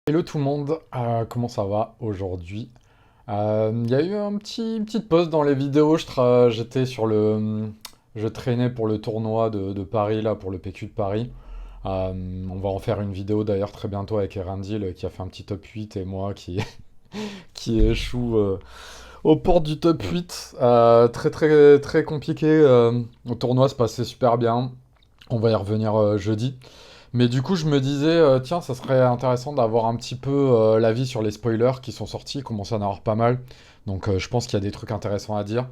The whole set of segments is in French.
Hello tout le monde, comment ça va aujourd'hui? Il y a eu une petite pause dans les vidéos, j'étais sur je traînais pour le tournoi de Paris, là, pour le PQ de Paris. On va en faire une vidéo d'ailleurs très bientôt avec Erendil qui a fait un petit top 8 et moi qui échoue aux portes du top 8. Très très très compliqué, le tournoi se passait super bien, on va y revenir jeudi. Mais du coup, je me disais, tiens, ça serait intéressant d'avoir un petit peu l'avis sur les spoilers qui sont sortis, il commence à en avoir pas mal. Donc je pense qu'il y a des trucs intéressants à dire.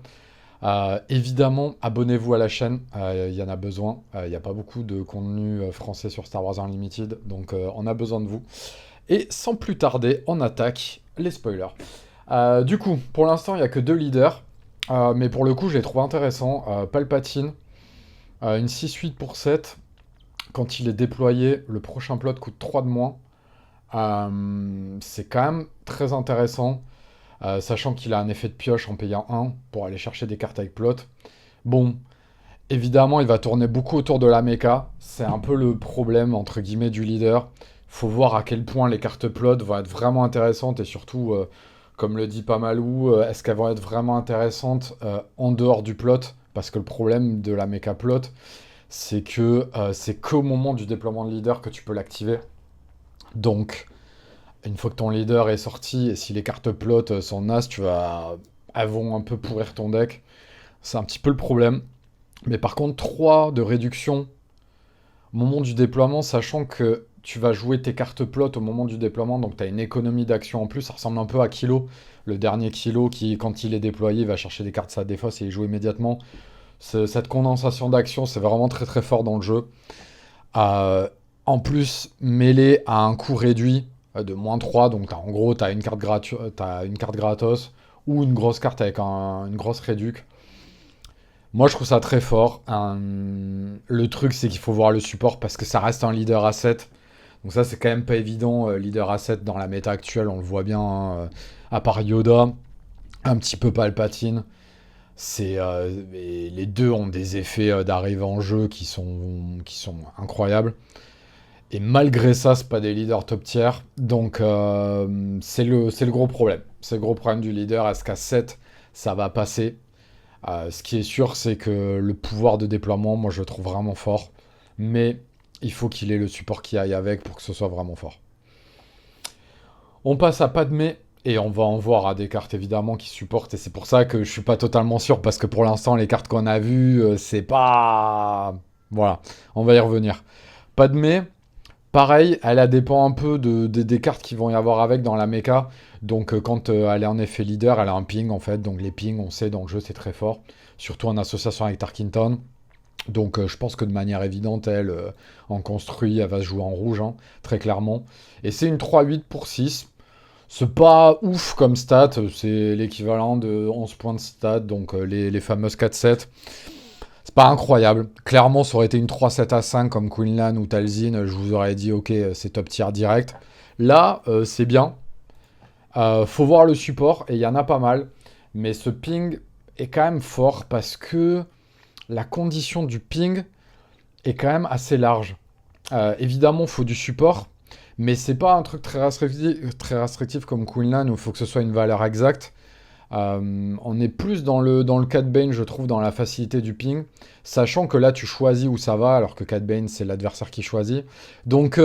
Évidemment, abonnez-vous à la chaîne, il y en a besoin. Il n'y a pas beaucoup de contenu français sur Star Wars Unlimited, donc on a besoin de vous. Et sans plus tarder, on attaque les spoilers. Du coup, pour l'instant, il n'y a que deux leaders, mais pour le coup, je les trouve intéressants. Palpatine, une 6-8 pour 7. Quand il est déployé, le prochain plot coûte 3 de moins. C'est quand même très intéressant, sachant qu'il a un effet de pioche en payant 1 pour aller chercher des cartes avec plot. Bon, évidemment, il va tourner beaucoup autour de la méca. C'est un peu le problème, entre guillemets, du leader. Faut voir à quel point les cartes plot vont être vraiment intéressantes et surtout, comme le dit Pamalou, est-ce qu'elles vont être vraiment intéressantes en dehors du plot? Parce que le problème de la méca plot, c'est qu'au moment du déploiement de leader que tu peux l'activer. Donc, une fois que ton leader est sorti, et si les cartes plot sont nasses, elles vont un peu pourrir ton deck. C'est un petit peu le problème. Mais par contre, 3 de réduction au moment du déploiement, sachant que tu vas jouer tes cartes plot au moment du déploiement, donc tu as une économie d'action en plus, ça ressemble un peu à Kilo, le dernier Kilo qui, quand il est déployé, va chercher des cartes sa défausse et il joue immédiatement. Cette condensation d'action, c'est vraiment très très fort dans le jeu. Euh, En plus, mêlé à un coût réduit de -3, donc en gros, tu as une carte gratos ou une grosse carte avec une grosse réduc. Moi, je trouve ça très fort. Le truc, c'est qu'il faut voir le support parce que ça reste un leader à 7. Donc ça, c'est quand même pas évident, leader à 7 dans la méta actuelle, on le voit bien, hein, à part Yoda, un petit peu Palpatine. Les deux ont des effets d'arrivée en jeu qui sont incroyables. Et malgré ça, c'est pas des leaders top tier. Donc, c'est le gros problème. C'est le gros problème du leader. Est-ce qu'à 7, ça va passer? Ce qui est sûr, c'est que le pouvoir de déploiement, moi, je le trouve vraiment fort. Mais il faut qu'il ait le support qui aille avec pour que ce soit vraiment fort. On passe à Padmé. Et on va en voir à des cartes évidemment qui supportent. Et c'est pour ça que je suis pas totalement sûr. Parce que pour l'instant, les cartes qu'on a vues, c'est pas. Voilà. On va y revenir. Padmé. Pareil, elle dépend un peu des cartes qui vont y avoir avec dans la mecha. Donc quand elle est en effet leader, elle a un ping en fait. Donc les pings, on sait dans le jeu, c'est très fort. Surtout en association avec Tarkinton. Donc je pense que de manière évidente, elle, en construit, elle va se jouer en rouge, hein, très clairement. Et c'est une 3-8 pour 6. C'est pas ouf comme stat, c'est l'équivalent de 11 points de stat, donc les fameuses 4-7. C'est pas incroyable. Clairement, ça aurait été une 3-7 à 5 comme Quinlan ou Talzin. Je vous aurais dit, ok, c'est top tier direct. Là, c'est bien. Faut voir le support, et il y en a pas mal. Mais ce ping est quand même fort parce que la condition du ping est quand même assez large. Évidemment, il faut du support, mais c'est pas un truc très restrictif comme Quinlan où il faut que ce soit une valeur exacte. On est plus dans le Cat Bane, je trouve, dans la facilité du ping, sachant que là, tu choisis où ça va, alors que Cat Bane, c'est l'adversaire qui choisit. Donc,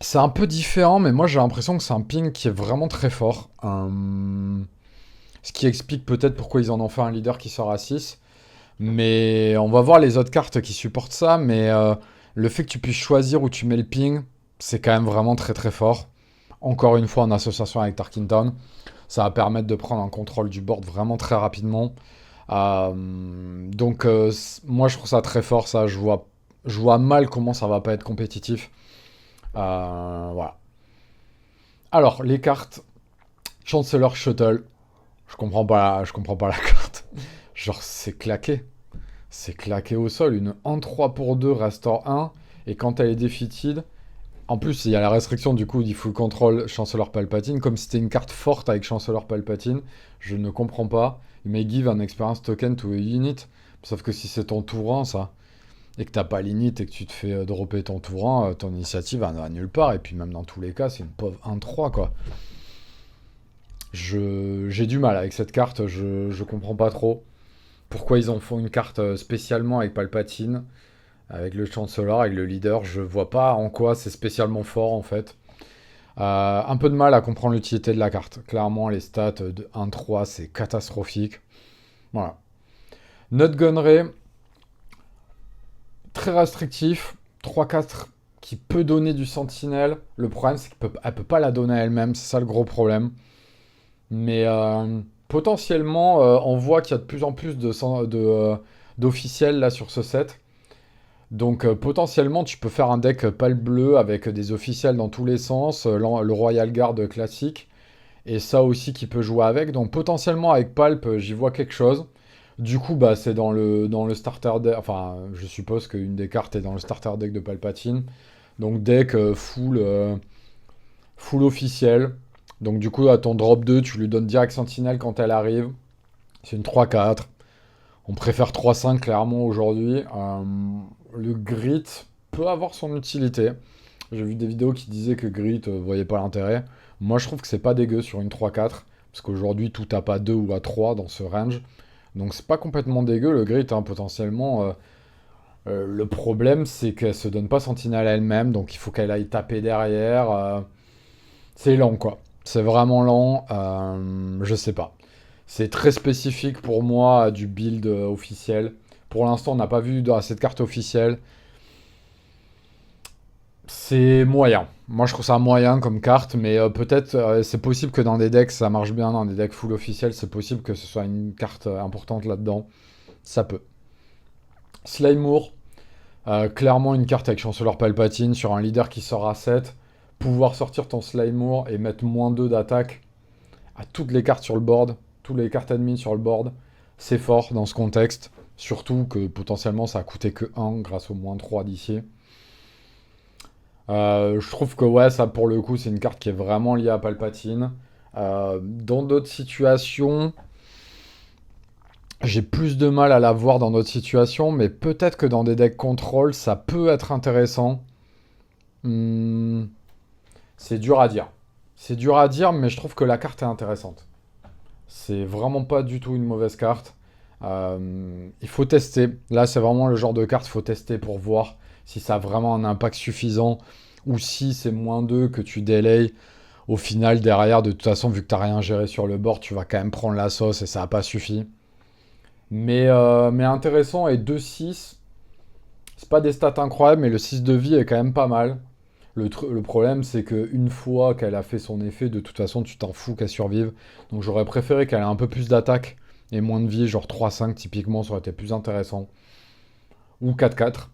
c'est un peu différent, mais moi, j'ai l'impression que c'est un ping qui est vraiment très fort. Ce qui explique peut-être pourquoi ils en ont fait un leader qui sort à 6. Mais on va voir les autres cartes qui supportent ça, mais le fait que tu puisses choisir où tu mets le ping, c'est quand même vraiment très très fort. Encore une fois, en association avec Tarkinton. Ça va permettre de prendre un contrôle du board vraiment très rapidement. Donc, moi, je trouve ça très fort, ça. Je vois mal comment ça va pas être compétitif. Voilà. Alors, les cartes. Chancellor Shuttle. Je comprends pas la carte. Genre, c'est claqué. C'est claqué au sol. Une en 3 pour 2 restaure 1. Et quand elle est defeated, en plus, il y a la restriction du coup du full control Chancellor Palpatine, comme si c'était une carte forte avec Chancellor Palpatine. Je ne comprends pas. Il may give an experience token to a unit. Sauf que si c'est ton tour 1, ça. et que t'as pas l'init et que tu te fais dropper ton tour 1, ton initiative elle va nulle part. Et puis même dans tous les cas, c'est une pauvre 1-3 quoi. J'ai du mal avec cette carte, je comprends pas trop pourquoi ils en font une carte spécialement avec Palpatine, avec le Chancellor, avec le leader. Je vois pas en quoi c'est spécialement fort en fait. Un peu de mal à comprendre l'utilité de la carte. Clairement, les stats de 1-3, c'est catastrophique. Voilà. Notre gunnery, très restrictif. 3-4 qui peut donner du sentinelle. Le problème, c'est qu'elle peut pas la donner elle-même. C'est ça le gros problème. Mais potentiellement, on voit qu'il y a de plus en plus d'officiels là sur ce set. Donc potentiellement, tu peux faire un deck pâle bleu avec des officiels dans tous les sens, le Royal Guard classique, et ça aussi qui peut jouer avec. Donc potentiellement avec Palp, j'y vois quelque chose. Du coup, bah, c'est dans le starter deck. Enfin, je suppose qu'une des cartes est dans le starter deck de Palpatine. Donc deck full officiel. Donc du coup, à ton drop 2, tu lui donnes direct Sentinelle quand elle arrive. C'est une 3-4. On préfère 3-5 clairement aujourd'hui. Le grit peut avoir son utilité. J'ai vu des vidéos qui disaient que grit voyait pas l'intérêt. Moi je trouve que c'est pas dégueu sur une 3-4. Parce qu'aujourd'hui tout tape à 2 ou à 3 dans ce range. Donc c'est pas complètement dégueu le grit hein, potentiellement. Le problème c'est qu'elle se donne pas sentinelle à elle-même. Donc il faut qu'elle aille taper derrière. C'est lent quoi. C'est vraiment lent. Je sais pas. C'est très spécifique pour moi du build officiel. Pour l'instant, on n'a pas vu dans cette carte officielle. C'est moyen. Moi, je trouve ça moyen comme carte, mais peut-être c'est possible que dans des decks ça marche bien, dans des decks full officiels, c'est possible que ce soit une carte importante là-dedans. Ça peut. Slimemoor, clairement une carte avec Chancellor Palpatine sur un leader qui sort à 7. Pouvoir sortir ton Slimemoor et mettre -2 d'attaque à toutes les cartes sur le board, toutes les cartes admin sur le board, c'est fort dans ce contexte. Surtout que potentiellement ça a coûté que 1 grâce au -3 d'ici. Je trouve que ouais, ça pour le coup, c'est une carte qui est vraiment liée à Palpatine. Dans d'autres situations, j'ai plus de mal à la voir dans d'autres situations, mais peut-être que dans des decks contrôle, ça peut être intéressant. Hmm, c'est dur à dire. C'est dur à dire, mais je trouve que la carte est intéressante. C'est vraiment pas du tout une mauvaise carte. Il faut tester. Là, c'est vraiment le genre de carte, il faut tester pour voir si ça a vraiment un impact suffisant ou si c'est -2 que tu délayes. Au final, derrière, de toute façon, vu que tu n'as rien géré sur le board, tu vas quand même prendre la sauce et ça n'a pas suffi. Mais intéressant, et 2-6, c'est pas des stats incroyables, mais le 6 de vie est quand même pas mal. Le problème, c'est qu'une fois qu'elle a fait son effet, de toute façon, tu t'en fous qu'elle survive. Donc j'aurais préféré qu'elle ait un peu plus d'attaque et moins de vie, genre 3-5 typiquement, ça aurait été plus intéressant. Ou 4-4.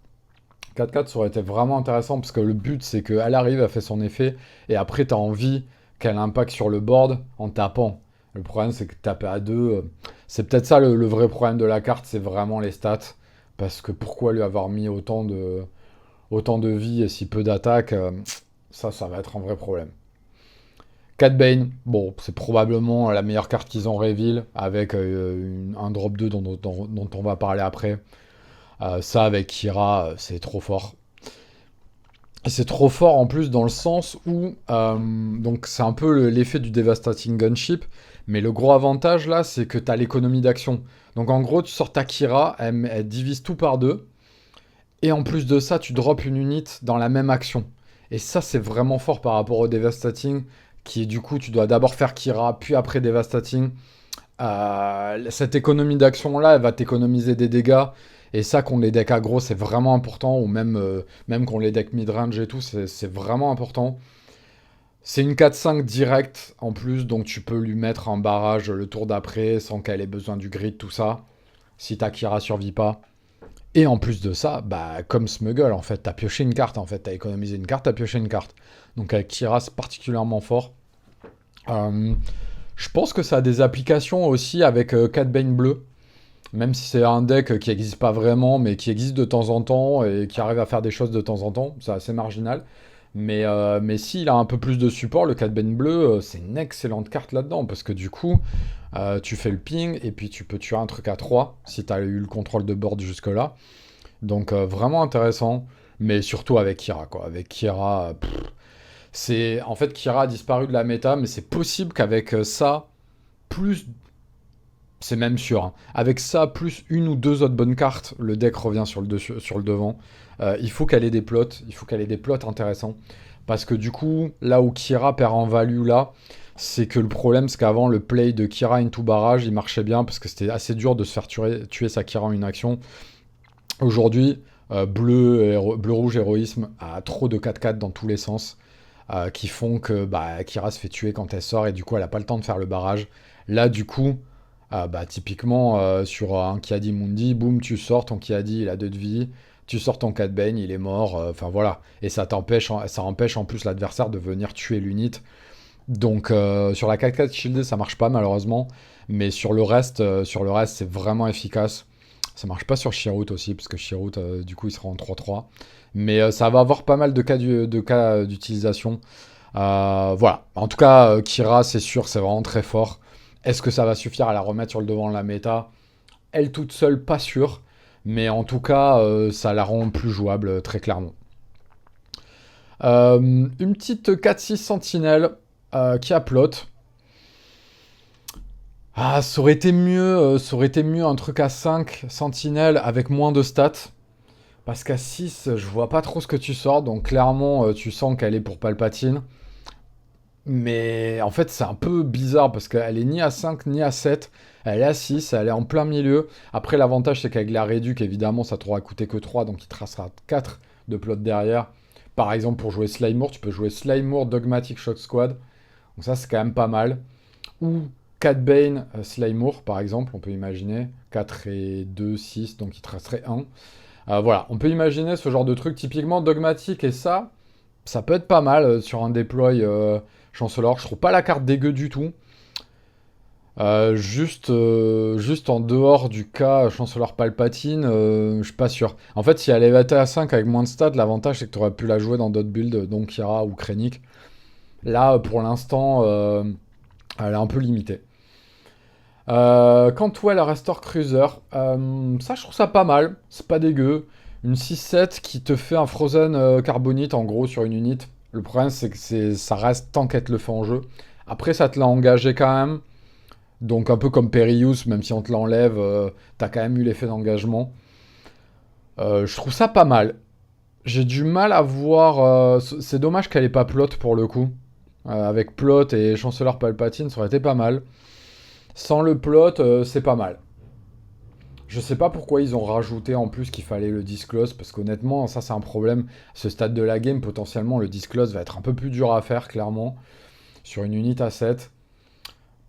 4-4, ça aurait été vraiment intéressant parce que le but, c'est qu'elle arrive, elle fait son effet, et après, tu as envie qu'elle impacte sur le board en tapant. Le problème, c'est que taper à 2, c'est peut-être ça le vrai problème de la carte, c'est vraiment les stats. Parce que pourquoi lui avoir mis autant de vie et si peu d'attaque, ça va être un vrai problème. Cat Bane, bon, c'est probablement la meilleure carte qu'ils ont reveal, avec un drop 2 dont on va parler après. Ça, avec Kira, c'est trop fort. Et c'est trop fort en plus dans le sens où, donc c'est un peu l'effet du Devastating Gunship, mais le gros avantage là, c'est que tu as l'économie d'action. Donc en gros, tu sors ta Kira, elle divise tout par deux, et en plus de ça, tu drops une unit dans la même action. Et ça, c'est vraiment fort par rapport au Devastating, qui est du coup, tu dois d'abord faire Kira, puis après Devastating. Cette économie d'action-là, elle va t'économiser des dégâts. Et ça, contre les decks aggro, c'est vraiment important. Ou même contre les decks mid-range et tout, c'est vraiment important. C'est une 4-5 direct en plus, donc tu peux lui mettre un barrage le tour d'après sans qu'elle ait besoin du grid, tout ça. Si ta Kira survit pas. Et en plus de ça, bah, comme Smuggle, en fait, t'as pioché une carte, en fait, t'as économisé une carte, t'as pioché une carte. Donc avec Kira, c'est particulièrement fort. Je pense que ça a des applications aussi avec Cat Bane bleu. Même si c'est un deck qui n'existe pas vraiment, mais qui existe de temps en temps et qui arrive à faire des choses de temps en temps, c'est assez marginal. Mais s'il a un peu plus de support, le Cat Bane bleu, c'est une excellente carte là-dedans, parce que du coup, tu fais le ping, et puis tu peux tuer un truc à 3, si tu as eu le contrôle de board jusque-là. Donc vraiment intéressant, mais surtout avec Kira, quoi. Avec Kira, c'est... En fait, Kira a disparu de la méta, mais c'est possible qu'avec ça, plus... C'est même sûr, hein. Avec ça, plus une ou deux autres bonnes cartes, le deck revient sur le, dessus, sur le devant. Il faut qu'elle ait des plots, il faut qu'elle ait des plots intéressants. Parce que du coup, là où Kira perd en value, là, c'est que le problème, c'est qu'avant, le play de Kira into barrage, il marchait bien, parce que c'était assez dur de se faire tuer sa Kira en une action. Aujourd'hui, bleu, rouge héroïsme a trop de 4-4 dans tous les sens, qui font que bah, Kira se fait tuer quand elle sort, et du coup, elle n'a pas le temps de faire le barrage. Là, du coup, bah, typiquement, sur un Kiadi Mundi, boum, tu sors, ton Kiadi, il a 2 de vie, tu sors ton Cat Bane, il est mort, enfin voilà. Et ça empêche en plus l'adversaire de venir tuer l'unit. Donc sur la 4-4 shieldée, ça marche pas malheureusement, mais sur le reste, c'est vraiment efficace. Ça marche pas sur Shirut aussi, parce que Shirut, du coup, il sera en 3-3. Mais ça va avoir pas mal de cas d'utilisation. Voilà. En tout cas, Kira, c'est sûr, c'est vraiment très fort. Est-ce que ça va suffire à la remettre sur le devant de la méta? Elle toute seule, pas sûr. Mais en tout cas, ça la rend plus jouable, très clairement. Une petite 4-6 sentinelle qui a plot. Ah, ça aurait été mieux un truc à 5 sentinelles avec moins de stats. Parce qu'à 6, je vois pas trop ce que tu sors. Donc clairement, tu sens qu'elle est pour Palpatine. Mais en fait, c'est un peu bizarre parce qu'elle est ni à 5 ni à 7. Elle est à 6, elle est en plein milieu. Après, l'avantage, c'est qu'avec la réduc, évidemment, ça t'aura coûté que 3, donc il te restera 4 de plot derrière. Par exemple, pour jouer Slimemoor, tu peux jouer Slimemoor Dogmatic Shock Squad. Donc ça, c'est quand même pas mal. Ou Cat Bane Slimemoor, par exemple, on peut imaginer. 4 et 2, 6, donc il te resterait 1. Voilà, on peut imaginer ce genre de truc. Typiquement, Dogmatic et ça peut être pas mal sur un déploy Chancellor. Je trouve pas la carte dégueu du tout. Juste en dehors du cas Chancellor Palpatine, je suis pas sûr. En fait, si elle est à 5 avec moins de stats, l'avantage c'est que tu aurais pu la jouer dans d'autres builds, donc Kira ou Krennic. Là, pour l'instant, elle est un peu limitée. Cantwell Restore Cruiser, ça je trouve ça pas mal, c'est pas dégueu. Une 6-7 qui te fait un Frozen Carbonite en gros sur une unit. Le problème c'est que ça reste tant qu'elle te le fait en jeu. Après ça te l'a engagé quand même. Donc un peu comme Perius, même si on te l'enlève, t'as quand même eu l'effet d'engagement. Je trouve ça pas mal. J'ai du mal à voir... c'est dommage qu'elle ait pas plot pour le coup. Avec plot et Chancellor Palpatine, ça aurait été pas mal. Sans le plot, c'est pas mal. Je sais pas pourquoi ils ont rajouté en plus qu'il fallait le disclose, parce qu'honnêtement, ça c'est un problème. À ce stade de la game, potentiellement, le disclose va être un peu plus dur à faire, clairement, sur une unit à 7.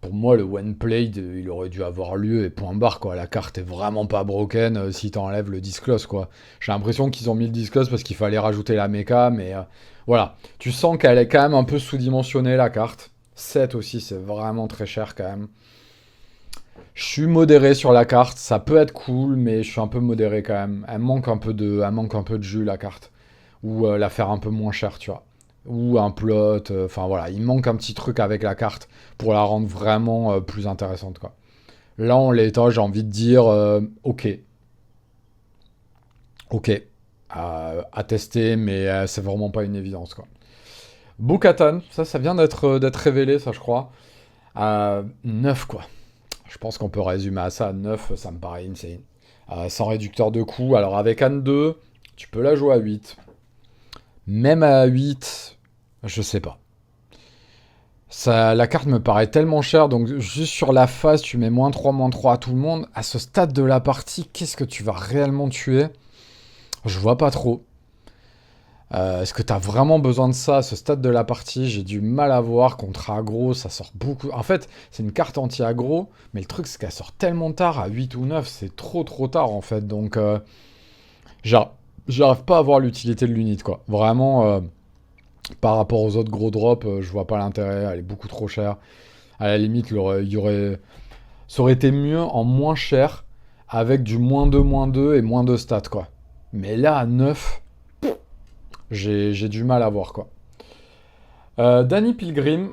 Pour moi, le one played, il aurait dû avoir lieu et point barre, quoi. La carte est vraiment pas broken si t'enlèves le disclose, quoi. J'ai l'impression qu'ils ont mis le disclose parce qu'il fallait rajouter la méca, mais voilà. Tu sens qu'elle est quand même un peu sous-dimensionnée, la carte. 7 aussi, c'est vraiment très cher, quand même. Je suis modéré sur la carte, ça peut être cool, mais je suis un peu modéré quand même. Elle manque un peu de jus, la carte. Ou la faire un peu moins cher, tu vois. Ou un plot, enfin voilà, il manque un petit truc avec la carte pour la rendre vraiment plus intéressante, quoi. Là, en l'état, j'ai envie de dire, ok, ok, à tester, mais c'est vraiment pas une évidence, quoi. Bo-Katan, ça vient d'être révélé, ça, je crois. 9, quoi. Je pense qu'on peut résumer à ça. 9, ça me paraît insane. Sans réducteur de coût. Alors avec Anne 2, tu peux la jouer à 8. Même à 8, je sais pas. Ça, la carte me paraît tellement chère, donc juste sur la phase, tu mets -3 à tout le monde. À ce stade de la partie, qu'est-ce que tu vas réellement tuer? Je vois pas trop. Est-ce que t'as vraiment besoin de ça à ce stade de la partie? J'ai du mal à voir contre aggro, ça sort beaucoup. En fait, c'est une carte anti-aggro, mais le truc c'est qu'elle sort tellement tard, à 8 ou 9, c'est trop tard en fait. Donc, j'arrive pas à voir l'utilité de l'unit, quoi. Vraiment, par rapport aux autres gros drops, je vois pas l'intérêt, elle est beaucoup trop chère. À la limite, ça aurait été mieux en moins cher, avec du -2 et moins de stats, quoi. Mais là, à 9... J'ai du mal à voir, quoi. Danny Pilgrim.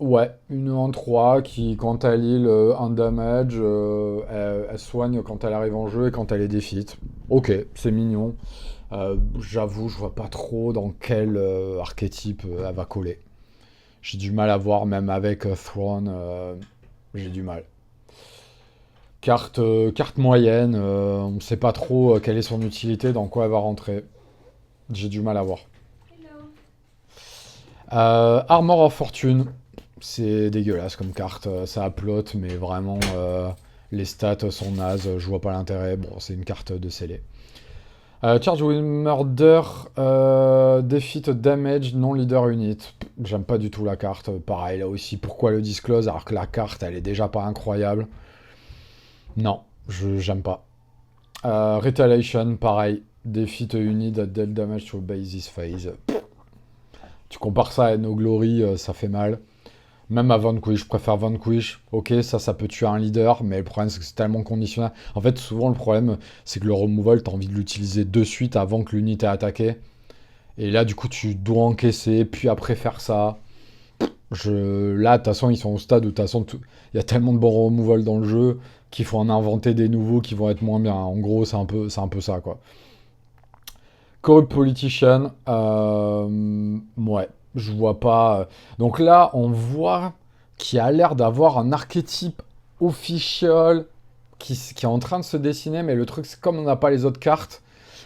Ouais, une en 3 qui, quand elle heal un damage, elle soigne quand elle arrive en jeu et quand elle est défite. Ok, c'est mignon. J'avoue, je vois pas trop dans quel archétype elle va coller. J'ai du mal à voir, même avec Throne, j'ai du mal. Carte moyenne, on ne sait pas trop quelle est son utilité, dans quoi elle va rentrer. J'ai du mal à voir. Armor of Fortune, c'est dégueulasse comme carte. Ça upload, mais vraiment, les stats sont nazes. Je vois pas l'intérêt. Bon, c'est une carte de scellé. Charge with Murder, Defeat Damage Non Leader Unit. J'aime pas du tout la carte. Pareil, là aussi, pourquoi le disclose alors que la carte, elle est déjà pas incroyable. Non, j'aime pas. Retaliation, pareil. Defeat a unit that dealt damage to basis phase. Tu compares ça à No Glory, ça fait mal. Même à Vanquish, je préfère Vanquish. Ok, ça peut tuer un leader, mais le problème, c'est que c'est tellement conditionnel. En fait, souvent, le problème, c'est que le removal, t'as envie de l'utiliser de suite avant que l'unité ait attaqué. Et là, du coup, tu dois encaisser, puis après faire ça. Là, de toute façon, ils sont au stade où, de toute façon, il y a tellement de bons removal dans le jeu qu'il faut en inventer des nouveaux qui vont être moins bien. En gros, c'est un peu ça, quoi. Corrupt Politician, ouais, je vois pas. Donc là, on voit qu'il a l'air d'avoir un archétype officiel qui est en train de se dessiner, mais le truc, c'est comme on n'a pas les autres cartes,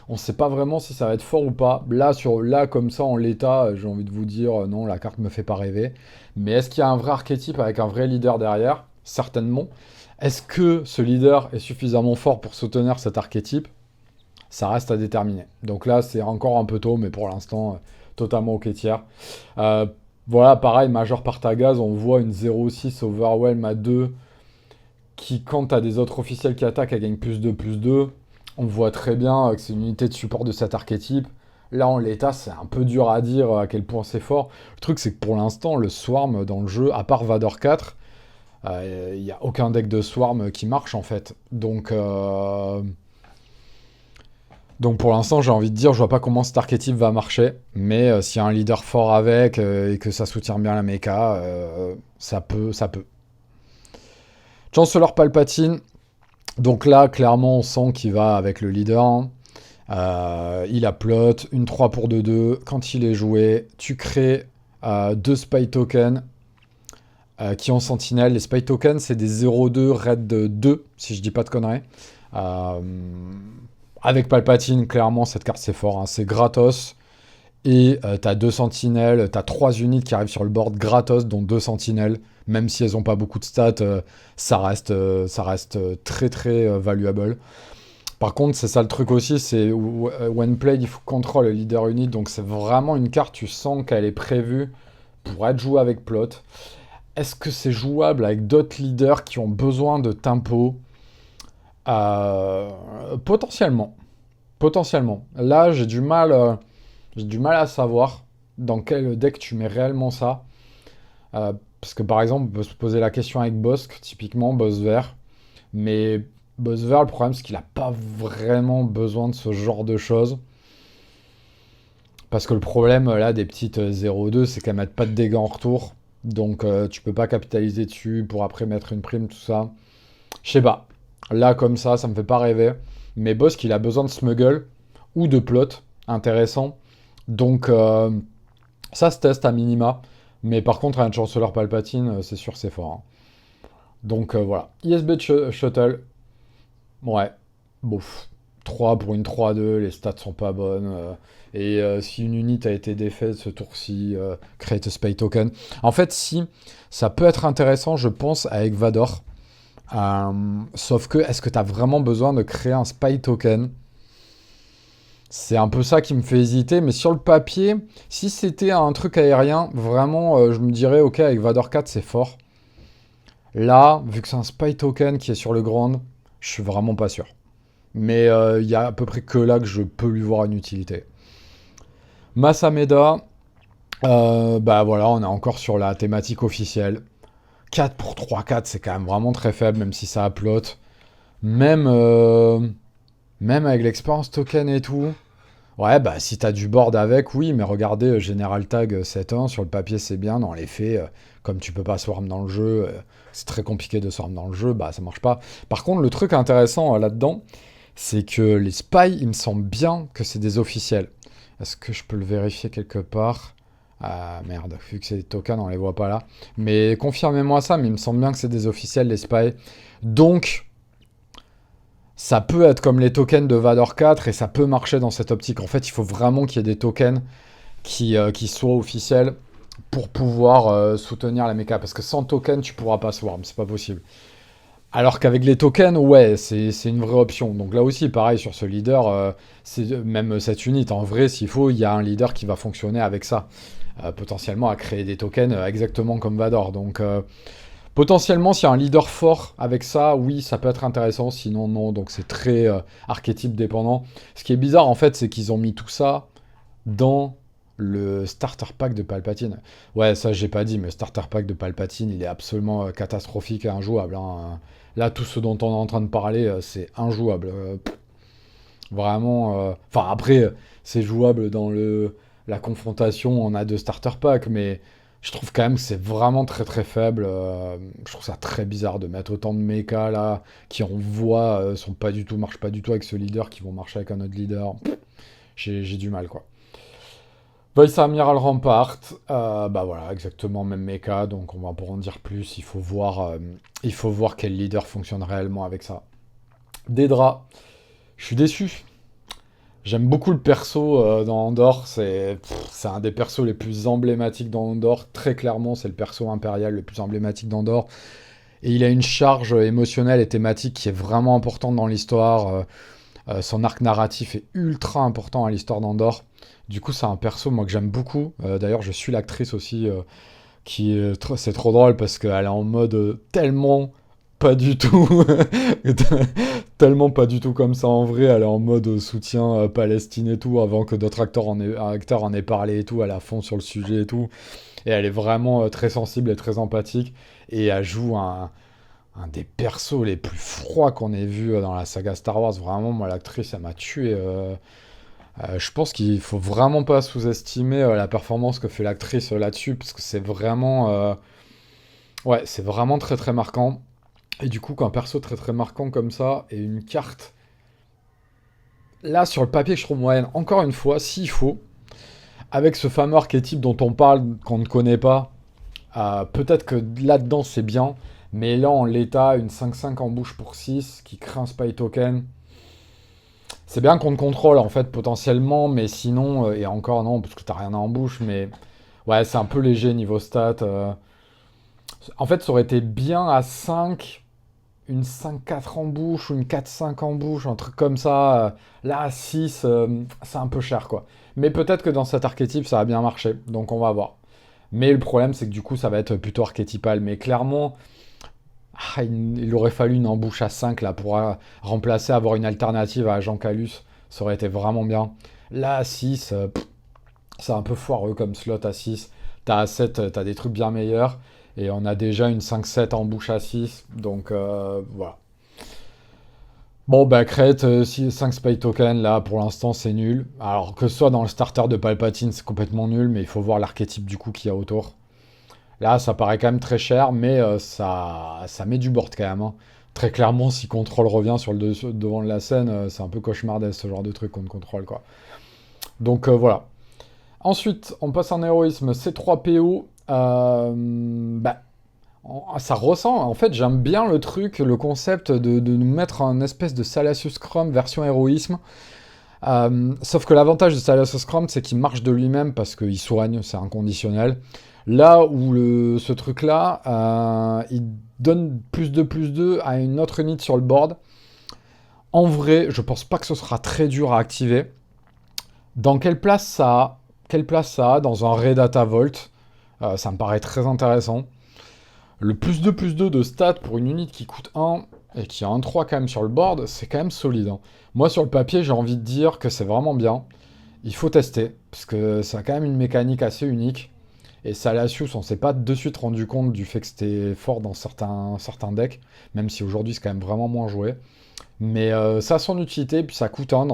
on sait pas vraiment si ça va être fort ou pas. Là comme ça, en l'état, j'ai envie de vous dire, non, la carte me fait pas rêver. Mais est-ce qu'il y a un vrai archétype avec un vrai leader derrière? Certainement. Est-ce que ce leader est suffisamment fort pour soutenir cet archétype? Ça reste à déterminer. Donc là, c'est encore un peu tôt, mais pour l'instant, totalement ok tiers. Euh, voilà, pareil, Major Partagaz, on voit une 0,6 Overwhelm à 2, qui, quand t'as des autres officiels qui attaquent, elle gagne +2/+2. On voit très bien que c'est une unité de support de cet archétype. Là, en l'état, c'est un peu dur à dire à quel point c'est fort. Le truc, c'est que pour l'instant, le Swarm dans le jeu, à part Vador 4, il n'y a aucun deck de Swarm qui marche, en fait. Donc pour l'instant, j'ai envie de dire, je vois pas comment cet archétype va marcher, mais s'il y a un leader fort avec et que ça soutient bien la méca, ça peut, ça peut. Chancellor Palpatine, donc là, clairement, on sent qu'il va avec le leader, hein. Il a plot, une 3 pour 2/2. Quand il est joué, tu crées 2 spy tokens qui ont sentinelle. Les spy tokens, c'est des 0,2 raid 2, si je dis pas de conneries. Euh, Avec Palpatine, clairement, cette carte c'est fort, hein. C'est gratos. Et t'as 2 sentinelles, t'as 3 unités qui arrivent sur le board gratos, dont 2 sentinelles. Même si elles ont pas beaucoup de stats, ça reste très très valuable. Par contre, c'est ça le truc aussi, c'est when played, il faut contrôle le leader unit. Donc c'est vraiment une carte, tu sens qu'elle est prévue pour être jouée avec plot. Est-ce que c'est jouable avec d'autres leaders qui ont besoin de tempo? Potentiellement. Potentiellement. Là, j'ai du mal à savoir dans quel deck tu mets réellement ça. Parce que par exemple, on peut se poser la question avec Bossk, typiquement Boss Vert. Mais Boss Vert, le problème, c'est qu'il n'a pas vraiment besoin de ce genre de choses. Parce que le problème, là, des petites 0-2, c'est qu'elles mettent pas de dégâts en retour. Donc, tu peux pas capitaliser dessus pour après mettre une prime, tout ça. Je sais pas. Là, comme ça me fait pas rêver. Mais Bossk, il a besoin de smuggle ou de plot intéressant. Donc, ça se teste à minima. Mais par contre, un Chancellor Palpatine, c'est sûr, c'est fort, hein. Donc, voilà. ISB Shuttle, ouais, bof. 3 pour une 3-2, les stats sont pas bonnes. Et si une unité a été défaite ce tour-ci, create a spy token. En fait, si, ça peut être intéressant, je pense, avec Vador. Sauf que, est-ce que tu as vraiment besoin de créer un spy token? C'est un peu ça qui me fait hésiter, mais sur le papier, si c'était un truc aérien, vraiment, je me dirais, ok, avec Vador 4, c'est fort. Là, vu que c'est un spy token qui est sur le ground, je suis vraiment pas sûr. Mais il y a à peu près que là que je peux lui voir une utilité. Masameda, bah voilà, on est encore sur la thématique officielle. 4 pour 3-4, c'est quand même vraiment très faible, même si ça upload. Même avec l'expérience token et tout, Ouais, bah si t'as du board avec, oui, mais regardez General Tag 7.1, sur le papier c'est bien, dans les faits, comme tu peux pas swarm dans le jeu, c'est très compliqué de swarm dans le jeu, bah ça marche pas. Par contre, le truc intéressant là-dedans, c'est que les spies, il me semble bien que c'est des officiels. Est-ce que je peux le vérifier quelque part? Ah merde, vu que c'est des tokens, on les voit pas là. Mais confirmez-moi ça, mais il me semble bien que c'est des officiels, les spies. Donc, ça peut être comme les tokens de Vador 4 et ça peut marcher dans cette optique. En fait, il faut vraiment qu'il y ait des tokens qui soient officiels pour pouvoir soutenir la méca. Parce que sans token, tu pourras pas swarm, c'est pas possible. Alors qu'avec les tokens, ouais, c'est une vraie option. Donc là aussi, pareil, sur ce leader, c'est même cette unit, en vrai, s'il faut, il y a un leader qui va fonctionner avec ça. Potentiellement à créer des tokens exactement comme Vador. Donc potentiellement, s'il y a un leader fort avec ça, oui, ça peut être intéressant. Sinon, non. Donc c'est très archétype dépendant. Ce qui est bizarre, en fait, c'est qu'ils ont mis tout ça dans le starter pack de Palpatine. Ouais, ça, j'ai pas dit, mais le starter pack de Palpatine, il est absolument catastrophique et injouable, hein. Là, tout ce dont on est en train de parler, c'est injouable. Vraiment. Enfin, après, c'est jouable dans la confrontation. On a deux starter packs, mais je trouve quand même que c'est vraiment très très faible. Je trouve ça très bizarre de mettre autant de mechas là qui on voit marchent pas du tout avec ce leader qui vont marcher avec un autre leader. J'ai du mal quoi. Vice Amiral Rampart, bah voilà, exactement même mecha, donc on va pas en dire plus. Il faut voir quel leader fonctionne réellement avec ça. Dedra, je suis déçu. J'aime beaucoup le perso dans Andorre, c'est un des persos les plus emblématiques dans Andorre, très clairement c'est le perso impérial le plus emblématique d'Andorre, et il a une charge émotionnelle et thématique qui est vraiment importante dans l'histoire, son arc narratif est ultra important à l'histoire d'Andorre, du coup c'est un perso moi que j'aime beaucoup. D'ailleurs je suis l'actrice aussi, c'est trop drôle parce qu'elle est en mode tellement pas du tout. Tellement pas du tout comme ça en vrai. Elle est en mode soutien Palestine et tout, avant que d'autres acteurs en aient parlé et tout. Elle est à fond sur le sujet et tout. Et elle est vraiment très sensible et très empathique. Et elle joue un des persos les plus froids qu'on ait vu dans la saga Star Wars. Vraiment, moi, l'actrice, elle m'a tué. Je pense qu'il faut vraiment pas sous-estimer la performance que fait l'actrice là-dessus, parce que c'est vraiment, ouais, c'est vraiment très très marquant. Et du coup, qu'un perso très très marquant comme ça et une carte, là sur le papier, je trouve moyenne. Encore une fois, s'il faut, avec ce fameux archétype dont on parle, qu'on ne connaît pas, peut-être que là-dedans c'est bien, mais là en l'état, une 5-5 en bouche pour 6 qui crée un spy token. C'est bien qu'on te contrôle en fait potentiellement, mais sinon, et encore non, parce que t'as rien en bouche, mais ouais, c'est un peu léger niveau stat. En fait, ça aurait été bien à 5 une 5-4 en bouche ou une 4-5 en bouche, un truc comme ça. Là, à 6, c'est un peu cher, quoi. Mais peut-être que dans cet archétype, ça va bien marcher. Donc, on va voir. Mais le problème, c'est que du coup, ça va être plutôt archétypal. Mais clairement, il aurait fallu une embouche à 5 là, pour remplacer, avoir une alternative à Jean Calus. Ça aurait été vraiment bien. Là, à 6, c'est un peu foireux comme slot à 6. T'as à 7, t'as des trucs bien meilleurs. Et on a déjà une 5-7 en bouche à 6. Donc voilà. Bon, bah, create 5 spy tokens, là, pour l'instant, c'est nul. Alors que ce soit dans le starter de Palpatine, c'est complètement nul, mais il faut voir l'archétype du coup qu'il y a autour. Là, ça paraît quand même très cher, mais ça met du board quand même, hein. Très clairement, si contrôle revient sur devant de la scène, c'est un peu cauchemardesque ce genre de truc qu'on contrôle, quoi. Donc voilà. Ensuite, on passe en héroïsme C3PO. Bah, ça ressent, en fait, j'aime bien le truc, le concept de nous mettre un espèce de Salacious Crumb version héroïsme. Sauf que l'avantage de Salacious Crumb, c'est qu'il marche de lui-même parce qu'il soigne, c'est inconditionnel. Là où ce truc-là, il donne plus de à une autre unité sur le board. En vrai, je pense pas que ce sera très dur à activer. Dans quelle place ça a? Quelle place ça a dans un Ray Data Vault? Ça me paraît très intéressant. Le plus 2 de stats pour une unité qui coûte 1 et qui a un 3 quand même sur le board, c'est quand même solide, hein. Moi, sur le papier, j'ai envie de dire que c'est vraiment bien. Il faut tester, parce que ça a quand même une mécanique assez unique. Et Salacious, on s'est pas de suite rendu compte du fait que c'était fort dans certains decks, même si aujourd'hui c'est quand même vraiment moins joué. Mais ça a son utilité, puis ça coûte 1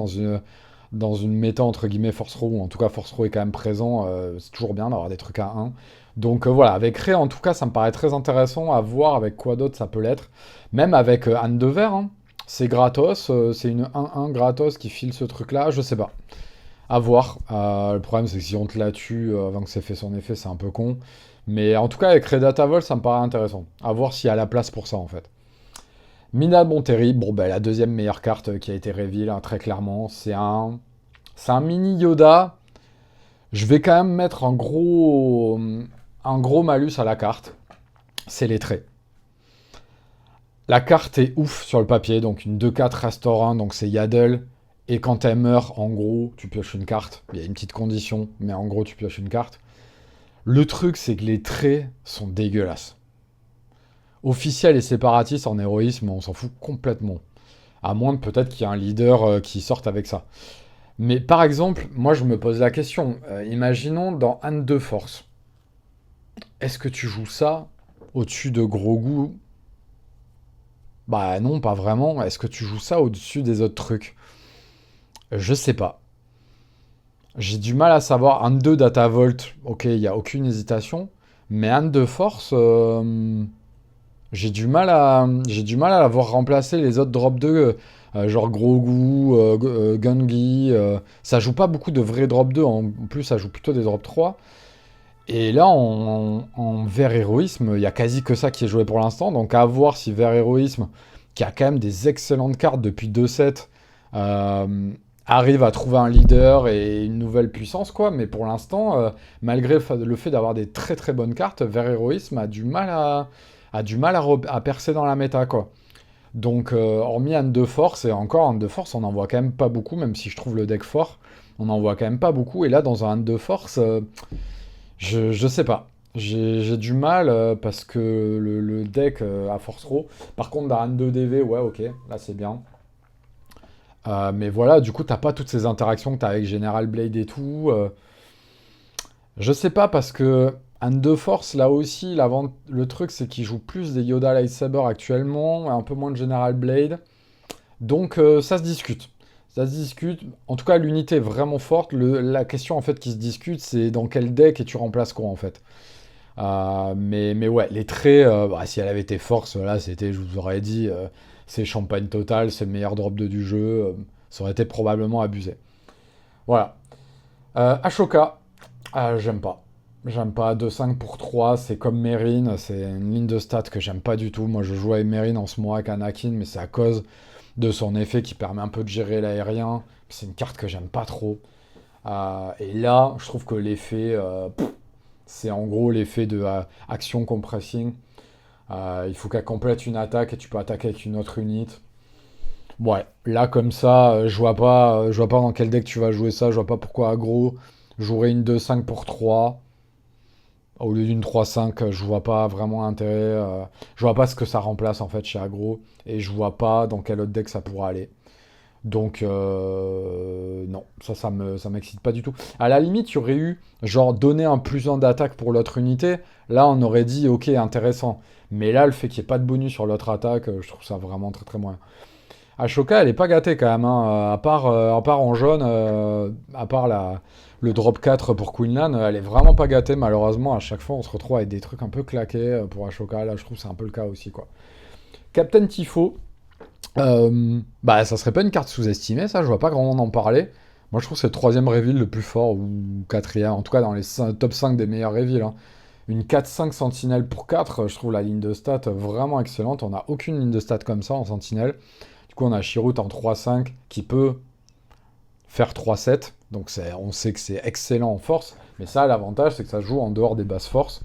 dans une méta entre guillemets Force Row, ou en tout cas Force Row est quand même présent, c'est toujours bien d'avoir des trucs à 1. Donc voilà, avec Rey en tout cas ça me paraît très intéressant à voir avec quoi d'autre ça peut l'être. Même avec Anne de Verre, hein. C'est gratos, c'est une 1-1 gratos qui file ce truc-là, je sais pas. À voir. Le problème, c'est que si on te la tue avant que ça ait fait son effet, c'est un peu con. Mais en tout cas, avec Red Data Vol, ça me paraît intéressant. À voir s'il y a la place pour ça, en fait. Mina Bonteri, bon, ben, la deuxième meilleure carte qui a été reveal, hein, très clairement. C'est un mini Yoda. Je vais quand même mettre un gros malus à la carte. C'est les traits. La carte est ouf sur le papier, donc une 2-4 restaurant, donc c'est Yaddle. Et quand elle meurt, en gros, tu pioches une carte. Il y a une petite condition, mais en gros, tu pioches une carte. Le truc, c'est que les traits sont dégueulasses. Officiel et séparatiste en héroïsme, on s'en fout complètement. À moins peut-être qu'il y ait un leader qui sorte avec ça. Mais par exemple, moi je me pose la question. Imaginons dans Anne de Force. Est-ce que tu joues ça au-dessus de Grogu? Bah non, pas vraiment. Est-ce que tu joues ça au-dessus des autres trucs? Je sais pas. J'ai du mal à savoir. Anne 2 Data Vault, ok, il n'y a aucune hésitation. Mais Anne de Force, j'ai du mal à l'avoir remplacé les autres drop 2, genre Grogu, Gungi. Ça joue pas beaucoup de vrais drop 2, en plus ça joue plutôt des drop 3. Et là, en vert héroïsme, il y a quasi que ça qui est joué pour l'instant. Donc à voir si vert héroïsme, qui a quand même des excellentes cartes depuis 2 sets, arrive à trouver un leader et une nouvelle puissance, quoi. Mais pour l'instant, malgré le fait d'avoir des très très bonnes cartes, vert héroïsme a du mal à percer dans la méta, quoi. Donc, hormis Anne de Force, et encore Anne de Force, on en voit quand même pas beaucoup, même si je trouve le deck fort, on en voit quand même pas beaucoup. Et là, dans un Anne de Force, je sais pas. J'ai du mal parce que le deck a Force Row. Par contre, dans Anne 2 DV, ouais, ok, là c'est bien. Mais voilà, du coup, t'as pas toutes ces interactions que t'as avec General Blade et tout. Je sais pas parce que Hand de Force, là aussi, le truc c'est qu'il joue plus des Yoda Lightsaber actuellement, et un peu moins de General Blade. Donc ça se discute. Ça se discute. En tout cas, l'unité est vraiment forte. La question en fait qui se discute, c'est dans quel deck et tu remplaces quoi en fait. Mais ouais, les traits, bah, si elle avait été force, là c'était, je vous aurais dit, c'est champagne total, c'est le meilleur drop 2 du jeu. Ça aurait été probablement abusé. Voilà. Ashoka, j'aime pas. J'aime pas 2-5 pour 3, c'est comme Meryn, c'est une ligne de stats que j'aime pas du tout. Moi je joue avec Meryn en ce moment avec Anakin, mais c'est à cause de son effet qui permet un peu de gérer l'aérien. C'est une carte que j'aime pas trop. Et là, je trouve que l'effet, c'est en gros l'effet de action compressing. Il faut qu'elle complète une attaque et tu peux attaquer avec une autre unité. Ouais, là comme ça, je vois pas dans quel deck tu vas jouer ça, je vois pas pourquoi aggro jouerait une 2-5 pour 3 au lieu d'une 3-5, je vois pas vraiment l'intérêt, je vois pas ce que ça remplace en fait chez aggro, et je vois pas dans quel autre deck ça pourra aller. Donc non, ça m'excite pas du tout. À la limite, il y aurait eu genre donner un plus 1 d'attaque pour l'autre unité, là on aurait dit ok intéressant. Mais là le fait qu'il n'y ait pas de bonus sur l'autre attaque, je trouve ça vraiment très très moyen. Ashoka, elle est pas gâtée quand même, hein. À part en jaune, à part le drop 4 pour Quinlan, elle est vraiment pas gâtée malheureusement. À chaque fois, on se retrouve avec des trucs un peu claqués pour Ashoka. Là, je trouve que c'est un peu le cas aussi, quoi. Captain Tifo, bah ça serait pas une carte sous-estimée, ça, je vois pas grand monde en parler. Moi, je trouve que c'est le troisième reveal le plus fort, ou quatrième, en tout cas dans les top 5 des meilleurs reveals, hein. Une 4-5 sentinelle pour 4, je trouve la ligne de stats vraiment excellente. On n'a aucune ligne de stats comme ça en sentinelle. Du coup, on a Chirrut en 3-5 qui peut faire 3-7. Donc on sait que c'est excellent en force. Mais ça, l'avantage, c'est que ça joue en dehors des basses forces.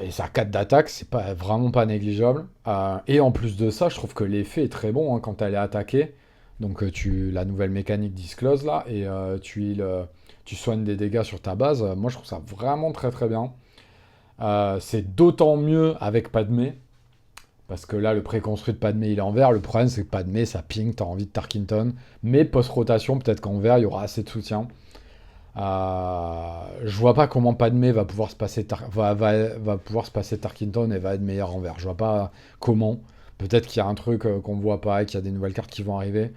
Et ça a 4 d'attaque, c'est vraiment pas négligeable. Et en plus de ça, je trouve que l'effet est très bon, hein, quand elle est attaquée. Donc la nouvelle mécanique Disclose là, et tu soignes des dégâts sur ta base. Moi, je trouve ça vraiment très très bien. C'est d'autant mieux avec Padmé. Parce que là, le préconstruit de Padmé, il est en vert. Le problème, c'est que Padmé, ça ping, t'as envie de Tarkinton. Mais post-rotation, peut-être qu'en vert, il y aura assez de soutien. Je vois pas comment Padmé va pouvoir se passer, va pouvoir se passer Tarkinton et va être meilleur en vert. Je vois pas comment. Peut-être qu'il y a un truc qu'on voit pas et qu'il y a des nouvelles cartes qui vont arriver.